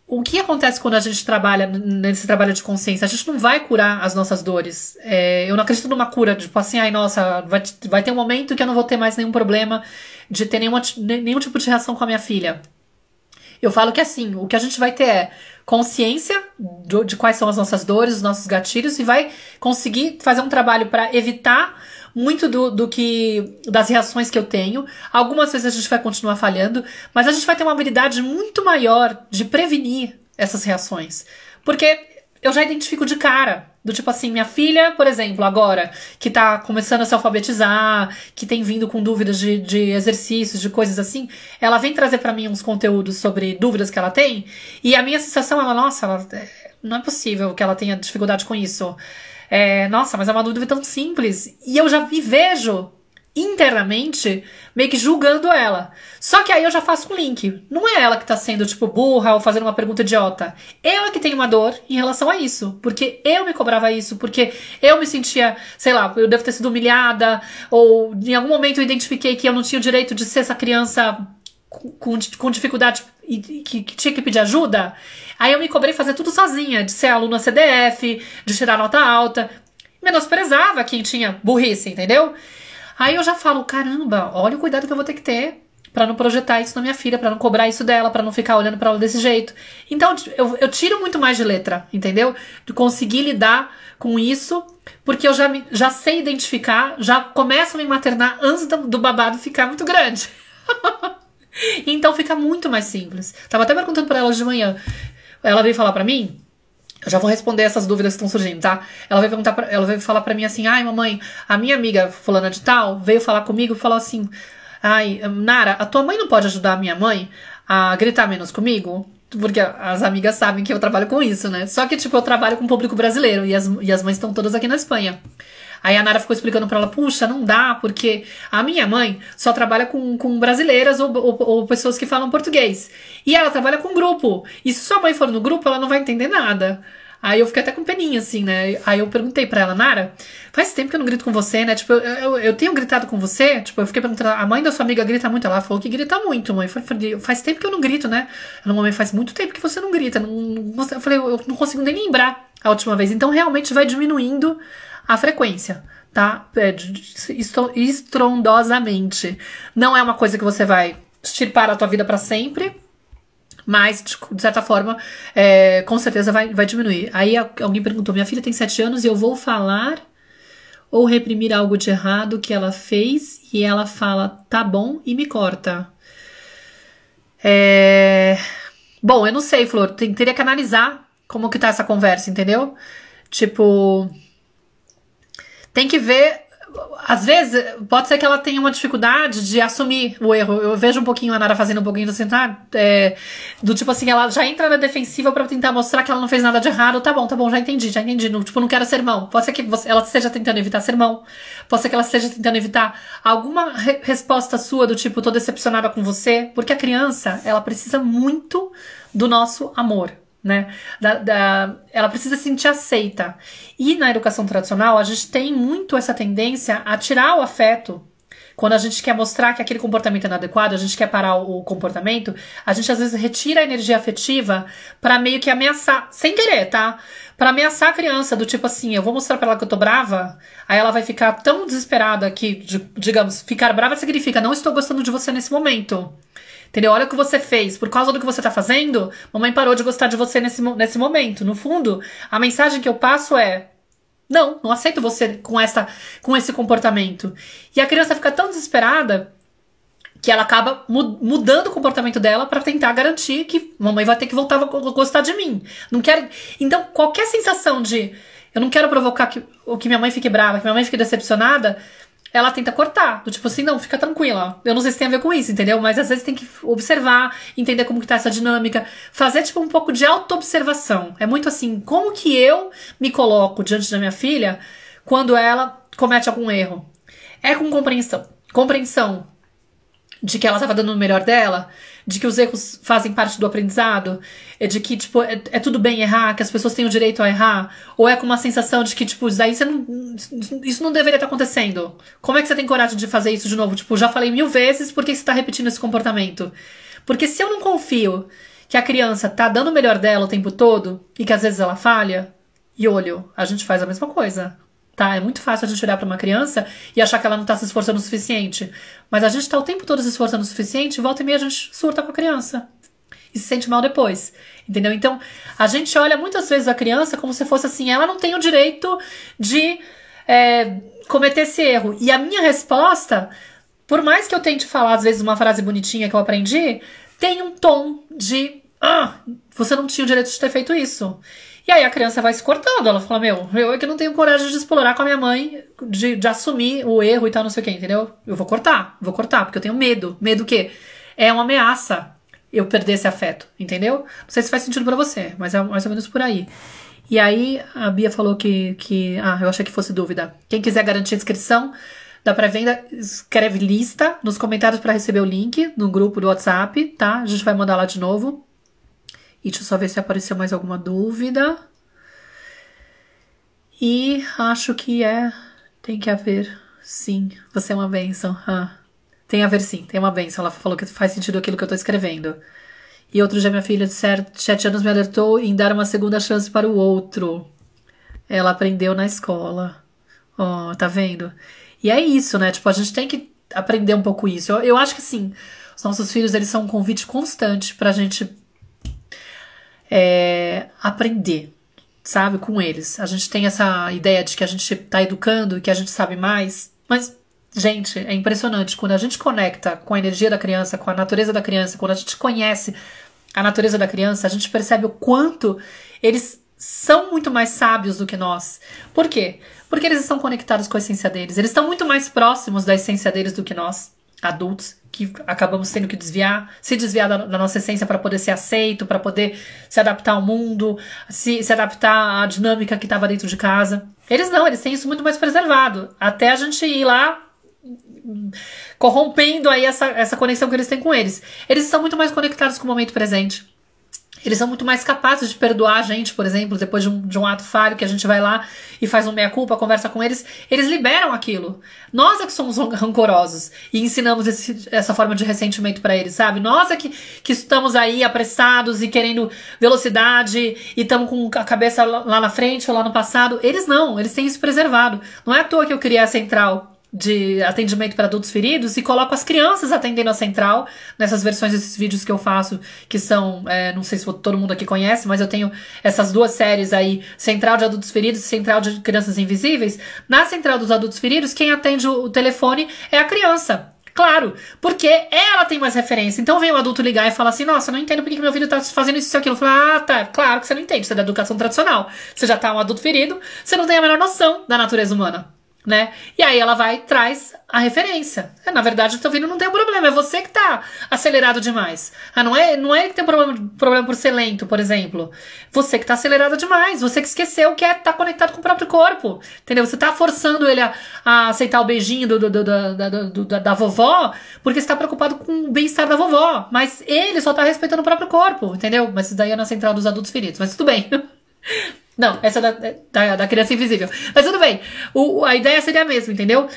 O que acontece quando a gente trabalha nesse trabalho de consciência? A gente não vai curar as nossas dores. Eu não acredito numa cura, tipo assim, ai, nossa, vai ter um momento que eu não vou ter mais nenhum problema de ter nenhum tipo de reação com a minha filha. Eu falo que assim, o que a gente vai ter é consciência de quais são as nossas dores, os nossos gatilhos, e vai conseguir fazer um trabalho para evitar muito das reações que eu tenho. Algumas vezes a gente vai continuar falhando, mas a gente vai ter uma habilidade muito maior de prevenir essas reações. Porque eu já identifico de cara. Do tipo assim, minha filha, por exemplo, agora, que tá começando a se alfabetizar, que tem vindo com dúvidas de exercícios, de coisas assim, ela vem trazer pra mim uns conteúdos sobre dúvidas que ela tem, e a minha sensação, não é possível que ela tenha dificuldade com isso. Nossa, mas é uma dúvida tão simples. E eu já me vejo internamente meio que julgando ela. Só que aí eu já faço um link. Não é ela que tá sendo, tipo, burra ou fazendo uma pergunta idiota. Eu é que tenho uma dor em relação a isso. Porque eu me cobrava isso. Porque eu me sentia, sei lá, eu devo ter sido humilhada. Ou em algum momento eu identifiquei que eu não tinha o direito de ser essa criança com dificuldade e que tinha que pedir ajuda. Aí eu me cobrei fazer tudo sozinha. De ser aluna CDF, de tirar nota alta. Menosprezava quem tinha burrice, entendeu? Aí eu já falo, caramba, olha o cuidado que eu vou ter que ter pra não projetar isso na minha filha, pra não cobrar isso dela, pra não ficar olhando pra ela desse jeito. Então eu tiro muito mais de letra, entendeu? De conseguir lidar com isso, porque eu já sei identificar, já começo a me maternar antes do babado ficar muito grande. Então fica muito mais simples. Tava até perguntando pra ela hoje de manhã. Ela veio falar pra mim. Eu já vou responder essas dúvidas que estão surgindo, tá? Ela veio falar pra mim assim, ai, mamãe, a minha amiga fulana de tal veio falar comigo e falou assim, ai, Nara, a tua mãe não pode ajudar a minha mãe a gritar menos comigo? Porque as amigas sabem que eu trabalho com isso, né? Só que, tipo, eu trabalho com o público brasileiro e as mães estão todas aqui na Espanha. Aí a Nara ficou explicando pra ela, puxa, não dá, porque a minha mãe só trabalha com brasileiras ou pessoas que falam português. E ela trabalha com grupo. E se sua mãe for no grupo, ela não vai entender nada. Aí eu fiquei até com peninha, assim, né? Aí eu perguntei pra ela, Nara, faz tempo que eu não grito com você, né? Tipo, eu tenho gritado com você? Tipo, eu fiquei perguntando, a mãe da sua amiga grita muito? Ela falou que grita muito, mãe. Faz tempo que eu não grito, né? Ela, mamãe, faz muito tempo que você não grita. Eu falei, eu não consigo nem lembrar a última vez. Então, realmente vai diminuindo a frequência, tá? Estrondosamente. Não é uma coisa que você vai extirpar a tua vida pra sempre, mas, de certa forma, com certeza vai diminuir. Aí alguém perguntou, minha filha tem 7 anos e eu vou falar ou reprimir algo de errado que ela fez e ela fala, tá bom, e me corta. Bom, eu não sei, Flor, teria que analisar como que tá essa conversa, entendeu? Tipo, tem que ver às vezes, pode ser que ela tenha uma dificuldade de assumir o erro. Eu vejo um pouquinho a Nara fazendo um pouquinho assim, do tipo assim, ela já entra na defensiva pra tentar mostrar que ela não fez nada de errado. Tá bom, já entendi. Não, tipo, não quero sermão. Pode ser que ela esteja tentando evitar sermão. Pode ser que ela esteja tentando evitar alguma resposta sua do tipo, tô decepcionada com você. Porque a criança, ela precisa muito do nosso amor. Né? Ela precisa se sentir aceita. E na educação tradicional, a gente tem muito essa tendência a tirar o afeto. Quando a gente quer mostrar que aquele comportamento é inadequado, a gente quer parar o comportamento, a gente às vezes retira a energia afetiva pra meio que ameaçar, sem querer, tá? Pra ameaçar a criança, do tipo assim, eu vou mostrar pra ela que eu tô brava, aí ela vai ficar tão desesperada que, digamos, ficar brava significa não estou gostando de você nesse momento. Entendeu? Olha o que você fez. Por causa do que você tá fazendo, mamãe parou de gostar de você nesse momento. No fundo, a mensagem que eu passo é: não aceito você com esse comportamento. E a criança fica tão desesperada que ela acaba mudando o comportamento dela pra tentar garantir que mamãe vai ter que voltar a gostar de mim. Não quero. Então, qualquer sensação de eu não quero provocar que minha mãe fique brava, que minha mãe fique decepcionada, ela tenta cortar, do tipo assim, não, fica tranquila. Eu não sei se tem a ver com isso, entendeu? Mas às vezes tem que observar, entender como que tá essa dinâmica, fazer tipo um pouco de auto-observação. É muito assim, como que eu me coloco diante da minha filha quando ela comete algum erro? É com compreensão. Compreensão de que ela estava dando o melhor dela, de que os erros fazem parte do aprendizado, de que, tipo, é tudo bem errar, que as pessoas têm o direito a errar, ou é com uma sensação de que, tipo, isso não deveria estar acontecendo. Como é que você tem coragem de fazer isso de novo? Tipo, já falei 1000 vezes, por que você tá repetindo esse comportamento? Porque se eu não confio que a criança tá dando o melhor dela o tempo todo, e que às vezes ela falha, e olho, a gente faz a mesma coisa. Tá? É muito fácil a gente olhar pra uma criança e achar que ela não tá se esforçando o suficiente. Mas a gente tá o tempo todo se esforçando o suficiente e volta e meia a gente surta com a criança. E se sente mal depois. Entendeu? Então, a gente olha muitas vezes a criança como se fosse assim, ela não tem o direito de cometer esse erro. E a minha resposta, por mais que eu tente falar às vezes uma frase bonitinha que eu aprendi, tem um tom de você não tinha o direito de ter feito isso. E aí a criança vai se cortando, ela fala, eu é que não tenho coragem de explorar com a minha mãe, de assumir o erro e tal, não sei o que, entendeu? Eu vou cortar, porque eu tenho medo. Medo o quê? É uma ameaça eu perder esse afeto, entendeu? Não sei se faz sentido pra você, mas é mais ou menos por aí. E aí a Bia falou que eu achei que fosse dúvida. Quem quiser garantir a inscrição da pré-venda, escreve lista nos comentários pra receber o link no grupo do WhatsApp, tá? A gente vai mandar lá de novo. E deixa eu só ver se apareceu mais alguma dúvida. E acho que tem que haver, sim. Você é uma bênção. Tem a ver sim, tem uma bênção. Ela falou que faz sentido aquilo que eu tô escrevendo. E outro dia minha filha de 7 anos me alertou em dar uma segunda chance para o outro. Ela aprendeu na escola. Tá vendo? E é isso, né? Tipo, a gente tem que aprender um pouco isso. Eu acho que sim, os nossos filhos, eles são um convite constante pra gente aprender, sabe, com eles. A gente tem essa ideia de que a gente tá educando e que a gente sabe mais, mas, gente, é impressionante. Quando a gente conecta com a energia da criança, com a natureza da criança, quando a gente conhece a natureza da criança, a gente percebe o quanto eles são muito mais sábios do que nós. Por quê? Porque eles estão conectados com a essência deles. Eles estão muito mais próximos da essência deles do que nós, adultos, que acabamos tendo que se desviar da nossa essência para poder ser aceito, para poder se adaptar ao mundo, se adaptar à dinâmica que estava dentro de casa. Eles não, eles têm isso muito mais preservado, até a gente ir lá corrompendo aí essa conexão que eles têm com eles. Eles estão muito mais conectados com o momento presente. Eles são muito mais capazes de perdoar a gente, por exemplo, depois de um ato falho que a gente vai lá e faz um meia-culpa, conversa com eles. Eles liberam aquilo. Nós é que somos rancorosos e ensinamos essa forma de ressentimento pra eles, sabe? Nós é que estamos aí apressados e querendo velocidade e estamos com a cabeça lá na frente ou lá no passado. Eles não, eles têm isso preservado. Não é à toa que eu criei a central de atendimento para adultos feridos e coloco as crianças atendendo a central nessas versões desses vídeos que eu faço, que são, não sei se todo mundo aqui conhece, mas eu tenho essas duas séries aí, Central de Adultos Feridos e Central de Crianças Invisíveis. Na Central dos Adultos Feridos, quem atende o telefone é a criança. Claro, porque ela tem mais referência. Então vem o adulto ligar e fala assim, nossa, eu não entendo por que meu filho tá fazendo isso e aquilo. Eu falo, tá, claro que você não entende, você é da educação tradicional. Você já tá um adulto ferido, você não tem a menor noção da natureza humana. né? E aí ela vai e traz a referência. Na verdade, o teu filho não tem um problema, é você que tá acelerado demais. Não é que tem problema por ser lento, por exemplo. Você que tá acelerado demais, você que esqueceu que é estar conectado com o próprio corpo, entendeu? Você tá forçando ele a aceitar o beijinho da vovó, porque você tá preocupado com o bem-estar da vovó, mas ele só tá respeitando o próprio corpo, entendeu? Mas isso daí é na central dos adultos feridos, mas tudo bem. Não, essa é da criança invisível. Mas tudo bem. A ideia seria a mesma, entendeu?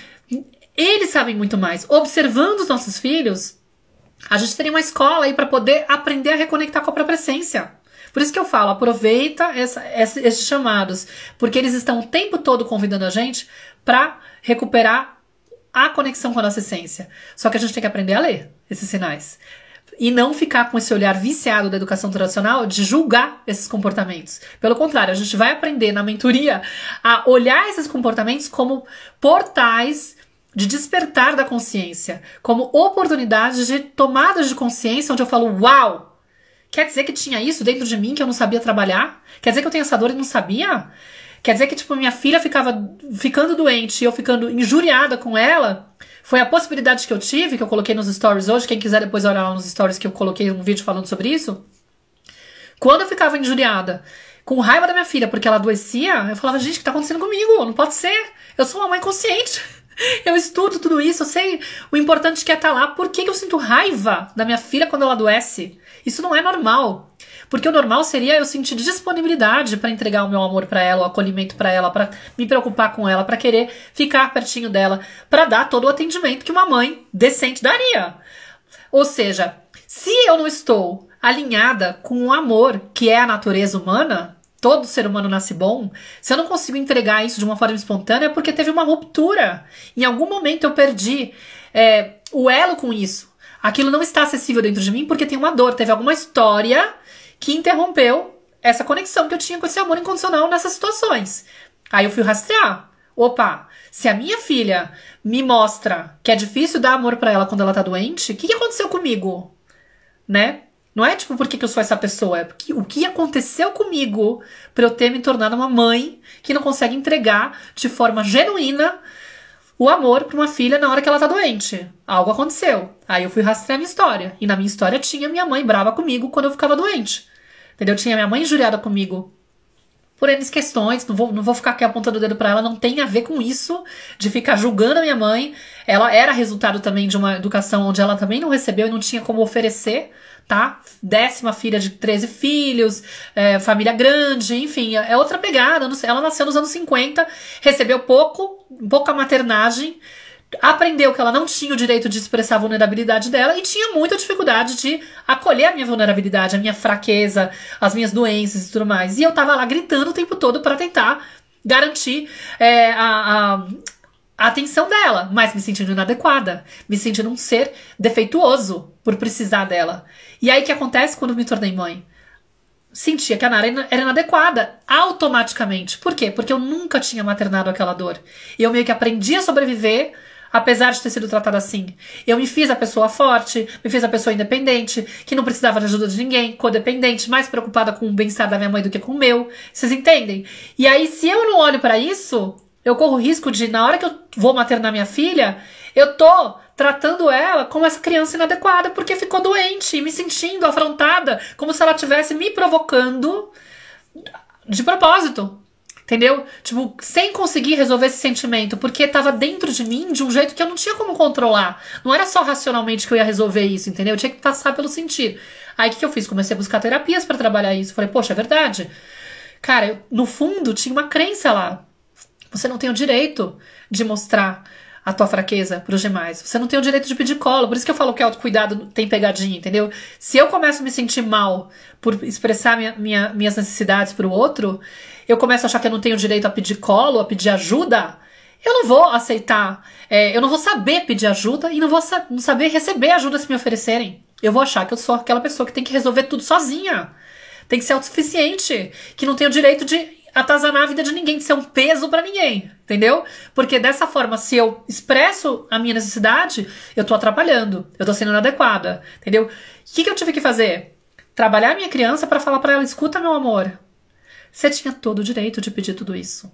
Eles sabem muito mais. Observando os nossos filhos, a gente teria uma escola aí para poder aprender a reconectar com a própria essência. Por isso que eu falo, aproveita esses chamados, porque eles estão o tempo todo convidando a gente para recuperar a conexão com a nossa essência. Só que a gente tem que aprender a ler esses sinais. E não ficar com esse olhar viciado da educação tradicional de julgar esses comportamentos. Pelo contrário, a gente vai aprender na mentoria a olhar esses comportamentos como portais de despertar da consciência, como oportunidades de tomadas de consciência onde eu falo, uau, quer dizer que tinha isso dentro de mim que eu não sabia trabalhar? Quer dizer que eu tenho essa dor e não sabia? Quer dizer que, tipo, minha filha ficava ficando doente e eu ficando injuriada com ela? Foi a possibilidade que eu tive, que eu coloquei nos stories hoje. Quem quiser depois olhar lá nos stories que eu coloquei um vídeo falando sobre isso. Quando eu ficava injuriada, com raiva da minha filha porque ela adoecia, eu falava, gente, o que tá acontecendo comigo? Não pode ser. Eu sou uma mãe consciente. Eu estudo tudo isso, eu sei o importante que é estar lá. Por que eu sinto raiva da minha filha quando ela adoece? Isso não é normal. Porque o normal seria eu sentir disponibilidade para entregar o meu amor para ela, o acolhimento para ela, para me preocupar com ela, para querer ficar pertinho dela, para dar todo o atendimento que uma mãe decente daria. Ou seja, se eu não estou alinhada com o amor que é a natureza humana, todo ser humano nasce bom, se eu não consigo entregar isso de uma forma espontânea é porque teve uma ruptura. Em algum momento eu perdi o elo com isso. Aquilo não está acessível dentro de mim porque tem uma dor, teve alguma história que interrompeu essa conexão que eu tinha com esse amor incondicional nessas situações. Aí eu fui rastrear. Opa, se a minha filha me mostra que é difícil dar amor pra ela quando ela tá doente, o que aconteceu comigo? Né? Não é tipo por que eu sou essa pessoa, é porque o que aconteceu comigo pra eu ter me tornado uma mãe que não consegue entregar de forma genuína o amor pra uma filha na hora que ela tá doente. Algo aconteceu. Aí eu fui rastrear minha história. E na minha história tinha minha mãe brava comigo quando eu ficava doente. Entendeu? Tinha minha mãe injuriada comigo por N questões. Não vou ficar aqui apontando o dedo pra ela. Não tem a ver com isso de ficar julgando a minha mãe. Ela era resultado também de uma educação onde ela também não recebeu e não tinha como oferecer, tá? 10ª filha de 13 filhos, família grande, enfim, é outra pegada. Ela nasceu nos anos 50, recebeu pouca maternagem, aprendeu que ela não tinha o direito de expressar a vulnerabilidade dela e tinha muita dificuldade de acolher a minha vulnerabilidade, a minha fraqueza, as minhas doenças e tudo mais. E eu tava lá gritando o tempo todo para tentar garantir a atenção dela, mas me sentindo inadequada, me sentindo um ser defeituoso por precisar dela. E aí o que acontece quando me tornei mãe? Sentia que a Nara era inadequada, automaticamente. Por quê? Porque eu nunca tinha maternado aquela dor. E eu meio que aprendi a sobreviver, apesar de ter sido tratada assim. Eu me fiz a pessoa forte, me fiz a pessoa independente, que não precisava de ajuda de ninguém, codependente, mais preocupada com o bem-estar da minha mãe do que com o meu. Vocês entendem? E aí, se eu não olho pra isso, eu corro o risco de, na hora que eu vou maternar minha filha, eu tô tratando ela como essa criança inadequada porque ficou doente, me sentindo afrontada, como se ela estivesse me provocando de propósito, entendeu? Tipo, sem conseguir resolver esse sentimento, porque tava dentro de mim de um jeito que eu não tinha como controlar. Não era só racionalmente que eu ia resolver isso, entendeu? Eu tinha que passar pelo sentir. Aí o que eu fiz? Comecei a buscar terapias pra trabalhar isso. Falei, poxa, é verdade. Cara, no fundo tinha uma crença lá. Você não tem o direito de mostrar a tua fraqueza pros demais. Você não tem o direito de pedir colo. Por isso que eu falo que autocuidado tem pegadinha, entendeu? Se eu começo a me sentir mal por expressar minhas necessidades pro outro, eu começo a achar que eu não tenho direito a pedir colo, a pedir ajuda, eu não vou aceitar, eu não vou saber pedir ajuda e não vou saber receber ajuda se me oferecerem. Eu vou achar que eu sou aquela pessoa que tem que resolver tudo sozinha. Tem que ser autossuficiente, que não tem o direito de atazanar a vida de ninguém, de ser um peso pra ninguém, entendeu? Porque dessa forma, se eu expresso a minha necessidade, eu tô atrapalhando, eu tô sendo inadequada, entendeu? O que eu tive que fazer? Trabalhar a minha criança pra falar pra ela, escuta, meu amor, você tinha todo o direito de pedir tudo isso.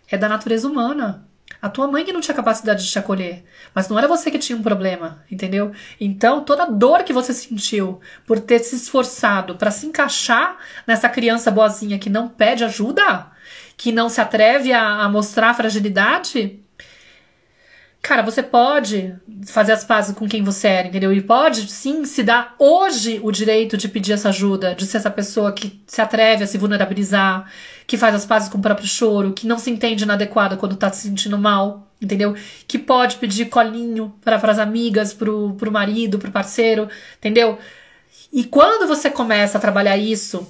É da natureza humana. A tua mãe que não tinha capacidade de te acolher. Mas não era você que tinha um problema, entendeu? Então, toda a dor que você sentiu por ter se esforçado para se encaixar nessa criança boazinha que não pede ajuda, que não se atreve a mostrar fragilidade, cara, você pode fazer as pazes com quem você era, entendeu? E pode, sim, se dar hoje o direito de pedir essa ajuda, de ser essa pessoa que se atreve a se vulnerabilizar, que faz as pazes com o próprio choro, que não se entende inadequada quando tá se sentindo mal, entendeu? Que pode pedir colinho para as amigas, pro marido, pro parceiro, entendeu? E quando você começa a trabalhar isso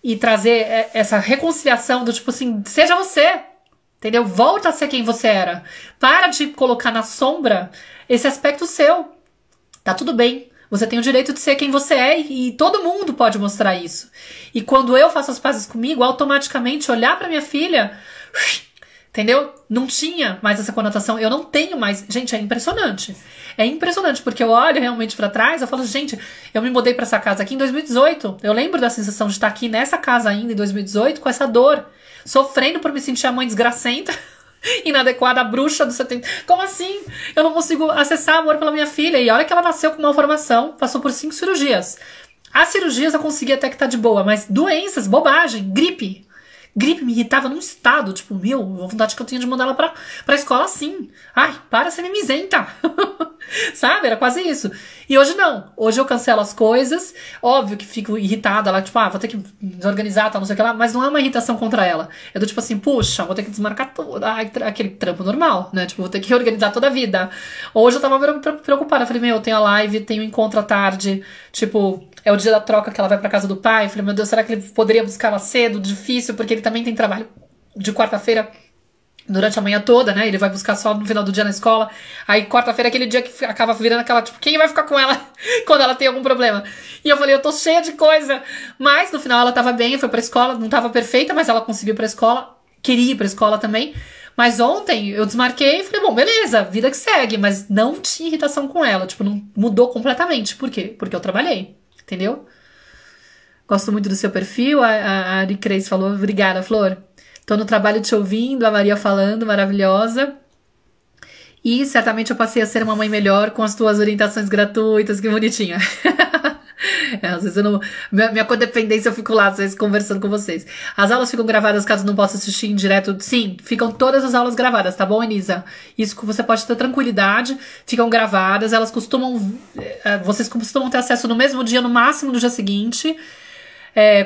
e trazer essa reconciliação do tipo assim, seja você, entendeu? Volta a ser quem você era. Para de colocar na sombra esse aspecto seu. Tá tudo bem. Você tem o direito de ser quem você é e todo mundo pode mostrar isso. E quando eu faço as pazes comigo, automaticamente olhar pra minha filha, entendeu? Não tinha mais essa conotação. Eu não tenho mais. Gente, é impressionante. É impressionante, porque eu olho realmente pra trás, eu falo, gente, eu me mudei pra essa casa aqui em 2018. Eu lembro da sensação de estar aqui nessa casa ainda em 2018 com essa dor. Sofrendo por me sentir a mãe desgracenta, inadequada, a bruxa do 70. Como assim? Eu não consigo acessar amor pela minha filha. E olha que ela nasceu com malformação, passou por 5 cirurgias. As cirurgias eu consegui até que tá de boa, mas doenças, bobagem, gripe. Gripe me irritava num estado, tipo, a vontade que eu tinha de mandar ela pra escola assim. Ai, para ser mimizenta. Sabe? Era quase isso. E hoje não. Hoje eu cancelo as coisas. Óbvio que fico irritada lá, tipo, vou ter que desorganizar, tal, não sei o que lá. Mas não é uma irritação contra ela. É do tipo assim, puxa, vou ter que desmarcar tudo. Aquele trampo normal, né? Tipo, vou ter que reorganizar toda a vida. Hoje eu tava preocupada. Eu falei, eu tenho a live, tenho encontro à tarde. Tipo, é o dia da troca que ela vai pra casa do pai. Eu falei, meu Deus, será que ele poderia buscar ela cedo? Difícil, porque ele também tem trabalho de quarta-feira durante a manhã toda, né? Ele vai buscar só no final do dia na escola. Aí quarta-feira é aquele dia que acaba virando aquela, tipo, quem vai ficar com ela quando ela tem algum problema? E eu falei, eu tô cheia de coisa. Mas no final ela tava bem, foi pra escola, não tava perfeita, mas ela conseguiu ir pra escola. Queria ir pra escola também. Mas ontem eu desmarquei e falei, bom, beleza, vida que segue. Mas não tinha irritação com ela, tipo, não mudou completamente. Por quê? Porque eu trabalhei, entendeu? Gosto muito do seu perfil, a Ari Cres falou, obrigada, Flor. Tô no trabalho te ouvindo, a Maria falando, maravilhosa. E certamente eu passei a ser uma mãe melhor com as tuas orientações gratuitas, que bonitinha. Às vezes eu não... Minha codependência, eu fico lá, às vezes, conversando com vocês. As aulas ficam gravadas caso não possa assistir em direto? Sim, ficam todas as aulas gravadas, tá bom, Enisa? Isso que você pode ter tranquilidade. Ficam gravadas, elas costumam... Vocês costumam ter acesso no mesmo dia, no máximo no dia seguinte.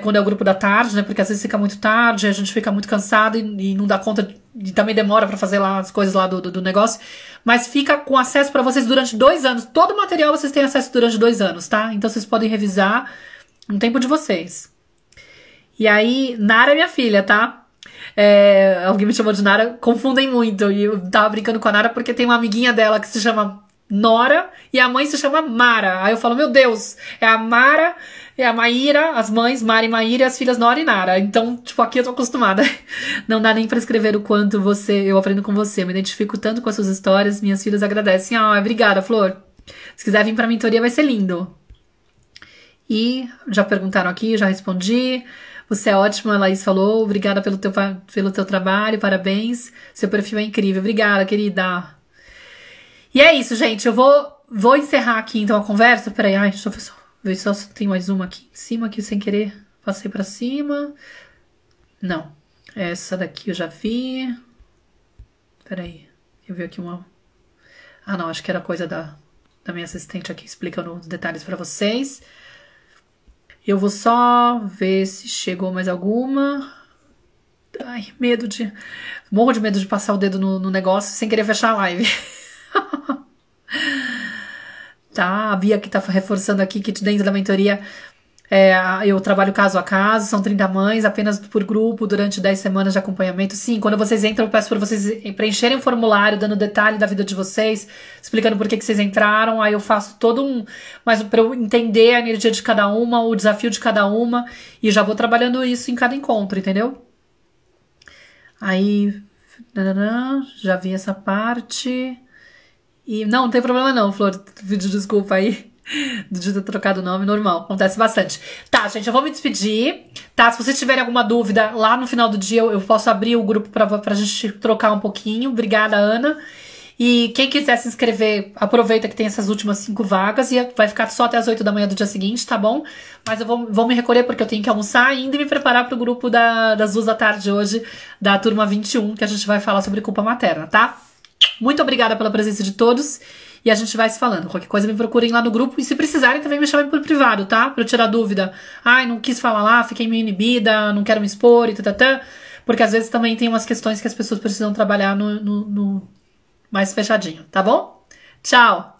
Quando é o grupo da tarde, né? Porque às vezes fica muito tarde, a gente fica muito cansado e não dá conta, e também demora pra fazer lá as coisas lá do negócio. Mas fica com acesso pra vocês durante 2 anos. Todo o material vocês têm acesso durante 2 anos, tá? Então vocês podem revisar no tempo de vocês. E aí, Nara é minha filha, tá? Alguém me chamou de Nara, confundem muito. E eu tava brincando com a Nara porque tem uma amiguinha dela que se chama Nora e a mãe se chama Mara. Aí eu falo, meu Deus, é a Mara, é a Maíra, as mães Mara e Maíra e as filhas Nora e Nara. Então, tipo, aqui eu tô acostumada. Não dá nem pra escrever o quanto eu aprendo com você. Eu me identifico tanto com as suas histórias, minhas filhas agradecem. Obrigada, Flor. Se quiser vir pra mentoria vai ser lindo. E já perguntaram aqui, já respondi. Você é ótima, a Laís falou. Obrigada pelo teu trabalho, parabéns. Seu perfil é incrível. Obrigada, querida. E é isso, gente. Eu vou encerrar aqui então a conversa. Peraí, deixa eu ver só se tem mais uma aqui em cima, aqui sem querer. Passei pra cima. Não. Essa daqui eu já vi. Peraí. Eu vi aqui uma... não, acho que era coisa da minha assistente aqui explicando os detalhes pra vocês. Eu vou só ver se chegou mais alguma. Ai, morro de medo de passar o dedo no negócio sem querer fechar a live. Tá, a Bia que tá reforçando aqui que dentro da mentoria eu trabalho caso a caso, são 30 mães, apenas por grupo, durante 10 semanas de acompanhamento. Sim, quando vocês entram, eu peço para vocês preencherem o formulário, dando detalhe da vida de vocês, explicando por que vocês entraram, aí eu faço mas para eu entender a energia de cada uma, o desafio de cada uma, e já vou trabalhando isso em cada encontro, entendeu? Aí, já vi essa parte... E não tem problema não, Flor, desculpa aí. De ter trocado o nome, normal, acontece bastante. Tá, gente, eu vou me despedir, tá? Se vocês tiverem alguma dúvida, lá no final do dia eu posso abrir o grupo pra gente trocar um pouquinho. Obrigada, Ana. E quem quiser se inscrever, aproveita que tem essas últimas 5 vagas e vai ficar só até as 8 da manhã do dia seguinte, tá bom? Mas eu vou me recolher porque eu tenho que almoçar ainda e me preparar pro grupo das 2 da tarde hoje, da turma 21, que a gente vai falar sobre culpa materna, tá? Muito obrigada pela presença de todos e a gente vai se falando. Qualquer coisa me procurem lá no grupo e se precisarem também me chamem por privado, tá? Pra eu tirar dúvida. Ai, não quis falar lá, fiquei meio inibida, não quero me expor e tatatã. Porque às vezes também tem umas questões que as pessoas precisam trabalhar no mais fechadinho, tá bom? Tchau!